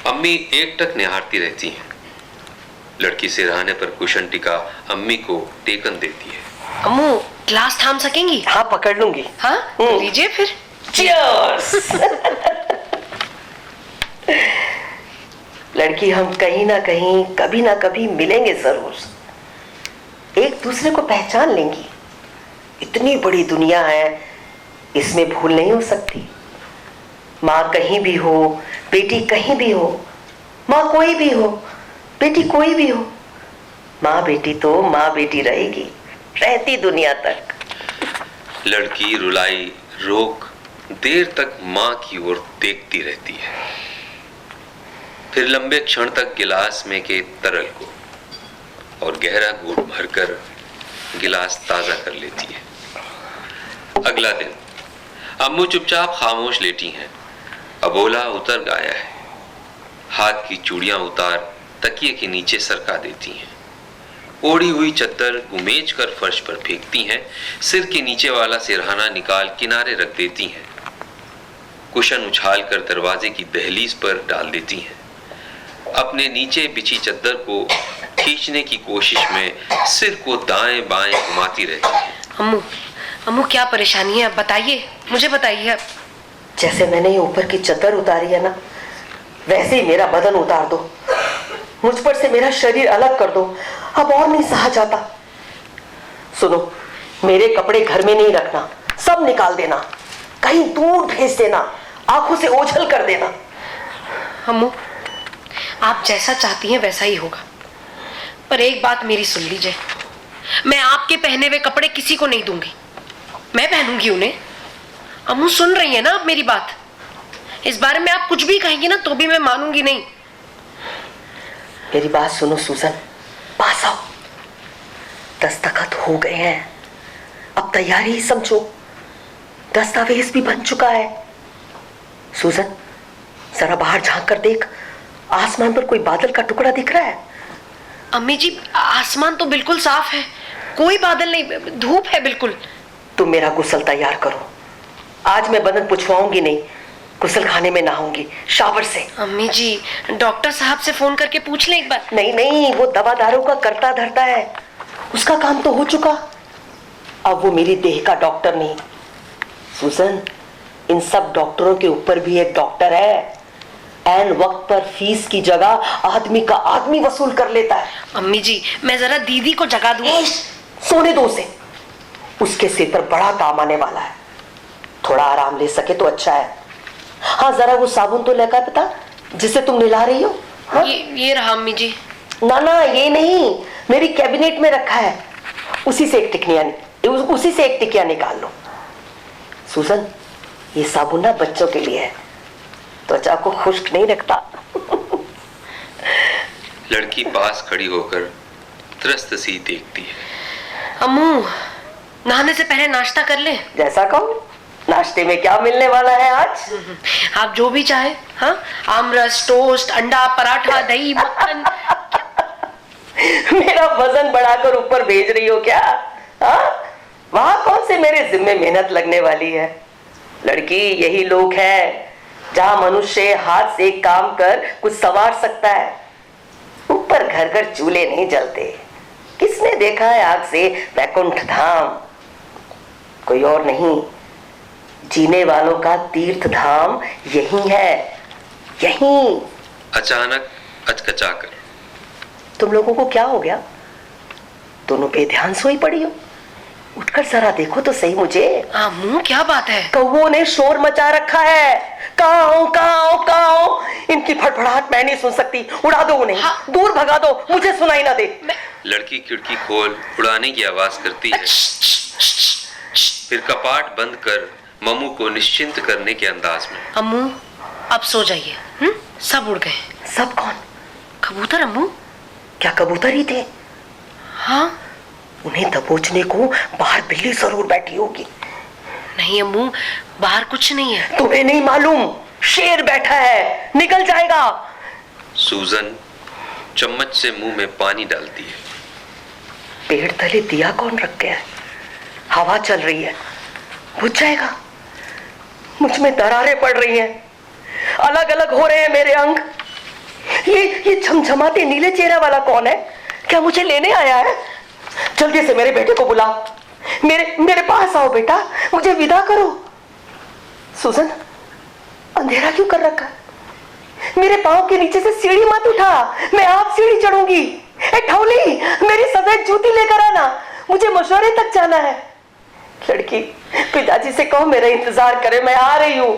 अम्मी एकटक निहारती रहती हैं। लड़की सिरहाने पर कुशन टिका अम्मी को टेकन देती है। अम्मू, ग्लास थाम सकेंगी? हाँ, पकड़ लूंगी। हाँ, लीजिए फिर। Cheers! लड़की, हम कहीं ना कहीं कभी ना कभी मिलेंगे जरूर, एक दूसरे को पहचान लेंगी। इतनी बड़ी दुनिया है, इसमें भूल नहीं हो सकती। माँ कहीं भी हो, बेटी कहीं भी हो, माँ कोई भी हो, बेटी कोई भी हो, माँ बेटी तो माँ बेटी रहेगी, रहती दुनिया तक। लड़की रुलाई रोक देर तक माँ की ओर देखती रहती है, फिर लंबे क्षण तक गिलास में के तरल को और गहरा घूंट भरकर गिलास ताजा कर लेती है। अगला दिन अम्मू चुपचाप खामोश लेटी हैं। अबोला उतर गया है। हाथ की चूड़ियां उतार तकिए के नीचे सरका देती हैं। ओढ़ी हुई चद्दर उमेज कर फर्श पर फेंकती हैं। सिर के नीचे वाला सिरहाना निकाल किनारे रख देती हैं। कुशन उछाल कर दरवाजे की दहलीज पर डाल देती हैं। अपने नीचे बिछी चद्दर को खींचने की कोशिश में सिर को दाएं बाएं घुमाती रहती है। अम्मू, अम्मू क्या परेशानी है, अब बताइए, मुझे बताइए। जैसे मैंने ये ऊपर की चद्दर उतारी है ना, वैसे ही मेरा बदन उतार दो, मुझ पर से मेरा शरीर अलग कर दो, अब और नहीं सहा जाता। सुनो, मेरे कपड़े घर में नहीं रखना, सब निकाल देना, कहीं दूर भेज देना, आंखों से ओझल कर देना। अम्मू, आप जैसा चाहती हैं वैसा ही होगा, पर एक बात मेरी सुन लीजिए, मैं आपके पहने हुए कपड़े किसी को नहीं दूंगी, मैं पहनूंगी उन्हें। अम्मू सुन रही है ना आप मेरी बात? इस बारे में आप कुछ भी कहेंगी ना तो भी मैं मानूंगी नहीं। मेरी बात सुनो सूजन, पास आओ। दस्तखत हो गए हैं, अब तैयारी ही समझो, दस्तावेज भी बन चुका है। सूजन, जरा बाहर झांक कर देख, आसमान पर कोई बादल का टुकड़ा दिख रहा है? अम्मी जी, आसमान तो बिल्कुल साफ है, कोई बादल नहीं, धूप है बिल्कुल। तुम मेरा गुस्ल तैयार करो, आज मैं बदन पुछवाऊंगी नहीं, गुस्ल खाने में नहाऊंगी, शावर से। अम्मी जी, डॉक्टर साहब से फोन करके पूछ लें एक बार। नहीं नहीं, वो दवादारों का करता धरता है, उसका काम तो हो चुका, अब वो मेरी देह का डॉक्टर नहीं। सुजन, इन सब डॉक्टरों के ऊपर भी एक डॉक्टर है, ऐन वक्त पर फीस की जगह आदमी का आदमी वसूल कर लेता है। अम्मी जी, मैं जरा दीदी को जगा दूं। सोने दो उसे, उसके सिर पर बड़ा काम आने वाला है, थोड़ा आराम ले सके तो अच्छा है। हाँ, जरा वो साबुन तो लेकर बता जिसे तुम निला रही हो। हाँ? ये रहा अम्मी जी। ना ना, ये नहीं, मेरी कैबिनेट में रखा है, उसी से एक टिकिया निकाल लो। सुजन, ये साबुन ना बच्चों के लिए है, त्वचा को खुश्क नहीं रखता। लड़की पास खड़ी होकर त्रस्त सी देखती है। अम्मू, नहाने से पहले नाश्ता कर ले। जैसा कहो, नाश्ते में क्या मिलने वाला है आज? आप जो भी चाहे। हाँ, आमरस, टोस्ट, अंडा, पराठा, दही, मक्खन। मेरा वजन बढ़ाकर ऊपर भेज रही हो क्या? हाँ, वहां कौन से मेरे जिम्मे मेहनत लगने वाली है? लड़की, यही लोग है जहां मनुष्य हाथ से काम कर कुछ संवार सकता है, ऊपर घर घर चूल्हे नहीं जलते। किसने देखा है आग से वैकुंठ धाम? कोई और नहीं, जीने वालों का तीर्थ धाम यही है, यही। अचानक अचकचाकर, तुम लोगों को क्या हो गया? दोनों बेध्यान सोई पड़ी हो, उठकर जरा देखो तो सही मुझे। अम्मू, क्या बात है? कौवों ने शोर मचा रखा है, काऊ काऊ काऊ, इनकी फड़फड़ाहट मैं नहीं सुन सकती, उड़ा दो उन्हें। हाँ। दूर भगा दो, मुझे सुनाई ना दे। लड़की खिड़की खोल उड़ाने की आवाज करती है, फिर कपाट बंद कर मम्मू को निश्चिंत करने के अंदाज में। अम्मू, अब सो जाइए। सब उड़ गए। सब कौन? कबूतर अम्मू। क्या कबूतर ही थे? हाँ। उन्हें दबोचने को बाहर बिल्ली जरूर बैठी होगी। नहीं अम्मू, बाहर कुछ नहीं है। तुम्हें नहीं मालूम, शेर बैठा है, निकल जाएगा। सूजन चम्मच से मुंह में पानी डालती है। पेड़ तले दिया कौन रख गया है? हवा चल रही है, बुझ जाएगा। मुझ में दरारें पड़ रही हैं, अलग अलग हो रहे हैं मेरे अंग। ये झमझमाते नीले चेहरा वाला कौन है? क्या मुझे लेने आया है? जल्दी से मेरे बेटे को बुलाओ, मेरे पास आओ बेटा, मुझे विदा करो। सुजन, अंधेरा क्यों कर रखा है? मेरे पांव के नीचे से सीढ़ी मत उठा, मैं आप सीढ़ी चढ़ूंगी। ए ठौली, मेरी सफेद जूती लेकर आना, मुझे मशवरे तक जाना है। लड़की, पिताजी से कहो मेरा इंतजार करे, मैं आ रही हूं।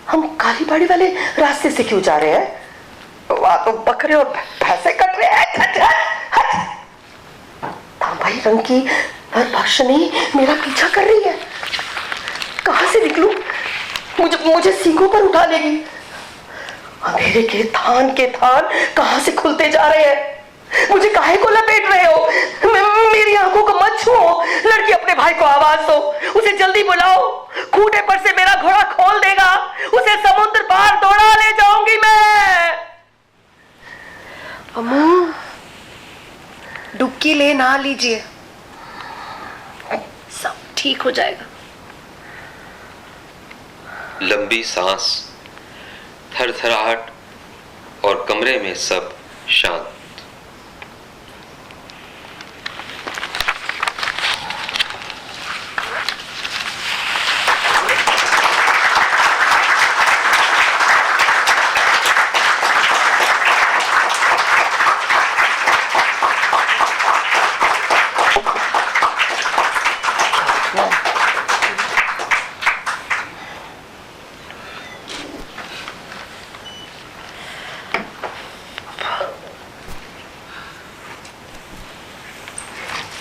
हम काली बाड़ी वाले रास्ते से क्यों जा रहे हैं? वहां तो बकरे और भैंसे कट रहे हैं। तांबाई रंग की नरभक्षिणी मेरा पीछा कर रही है, कहां से निकलूं? मुझे सींगों पर उठा लेगी। अंधेरे के थान कहां से खुलते जा रहे हैं? मुझे काहे को लपेट रहे हो? मेरी आंखों को मत छुओ। लड़की, अपने भाई को आवाज दो, उसे जल्दी बुलाओ, खूंटे पर से मेरा घोड़ा खोल देगा, उसे समुद्र पार दौड़ा ले जाऊंगी मैं। अम्मू, डुबकी ले ना लीजिए, सब ठीक हो जाएगा। लंबी सांस, थरथराहट और कमरे में सब शांत।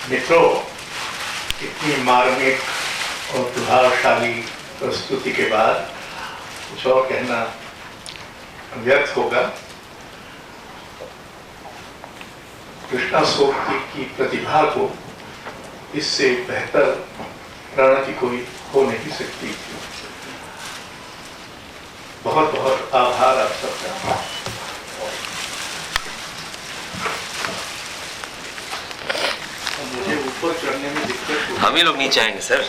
मित्रों, इतनी मार्मिक और प्रभावशाली प्रस्तुति के बाद कुछ और कहना व्यर्थ होगा। कृष्णा सोक्ति की प्रतिभा को इससे बेहतर रणनीति कोई हो नहीं सकती। बहुत बहुत आभार आप सबका। मुझे ऊपर चढ़ने में दिक्कत हो। हम ही लोग नीचे आएंगे सर।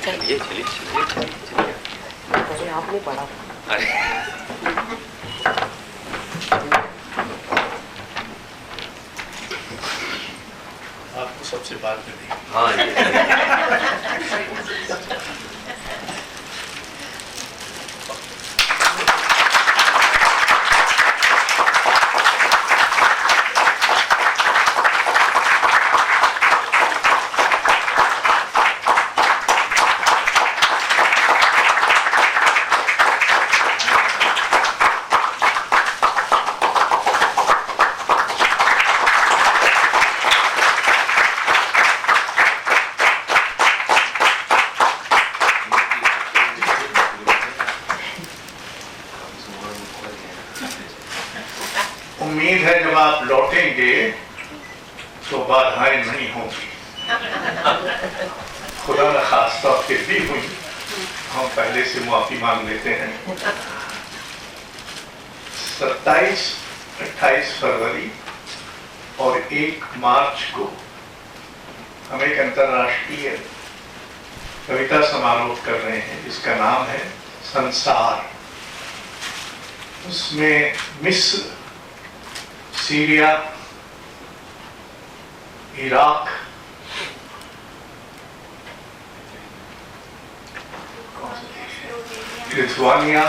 चलिए चलिए चलिए चलिए। अरे आपने पढ़ा। अरे आपको सबसे बात में नहीं। हाँ ये उम्मीद है जब आप लौटेंगे तो बाधाएं नहीं होंगी। खुदा न खास्ता फिर भी हुई, हम पहले से माफी मांग लेते हैं। 27, 28 फरवरी और 1 मार्च को हम एक अंतर्राष्ट्रीय कविता समारोह कर रहे हैं जिसका नाम है संसार। उसमें मिस्र, Syria, Iraq, Lithuania,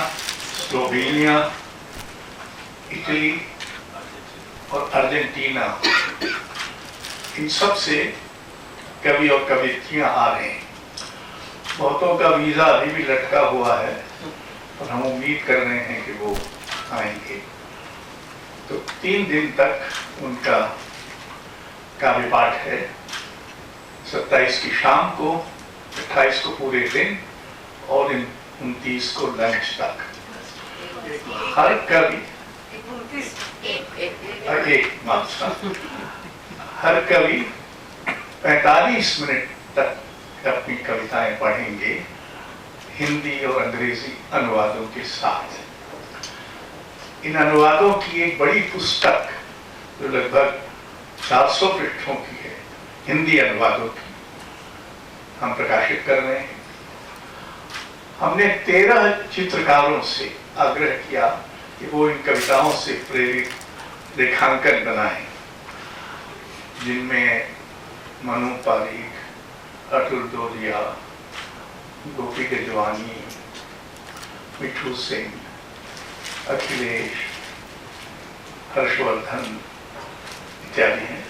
Slovenia, Italy और अर्जेंटीना, इन सब से कवि और कवियत्रियां आ रहे हैं। बहुतों का वीजा अभी भी लटका हुआ है और हम उम्मीद कर रहे हैं कि वो आएंगे। तो 3 दिन तक उनका काव्य पाठ है। 27 की शाम को, 28 को पूरे दिन और 29 को लंच तक। हर कवि हर कवि 45 मिनट तक अपनी कविताएं पढ़ेंगे हिंदी और अंग्रेजी अनुवादों के साथ। इन अनुवादों की एक बड़ी पुस्तक जो लगभग 400 पृष्ठों की है, हिंदी अनुवादों की, हम प्रकाशित कर रहे हैं। हमने 13 चित्रकारों से आग्रह किया कि वो इन कविताओं से प्रेरित रेखांकन बनाएं, जिनमें मनु पारीक, अतुल दोदिया, गोपी गजवानी, मिठू सिंह, अखिलेश, हर्षवर्धन इत्यादि हैं।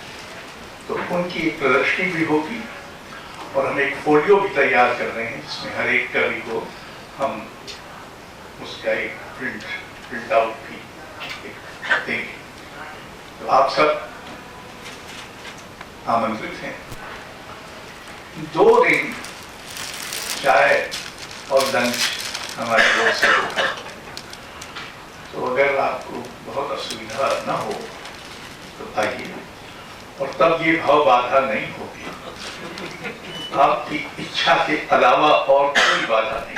तो उनकी एक प्रदर्शनी भी होगी और हम एक फोलियो भी तैयार कर रहे हैं जिसमें हर एक कवि को हम उसका एक प्रिंट आउट भी देंगे। तो आप सब आमंत्रित हैं। 2 दिन चाय और लंच हमारे लोग से होगा। तो अगर आपको बहुत असुविधा न हो तो आइए, और तब ये भाव बाधा नहीं होगी। आपकी इच्छा के अलावा और कोई बाधा नहीं।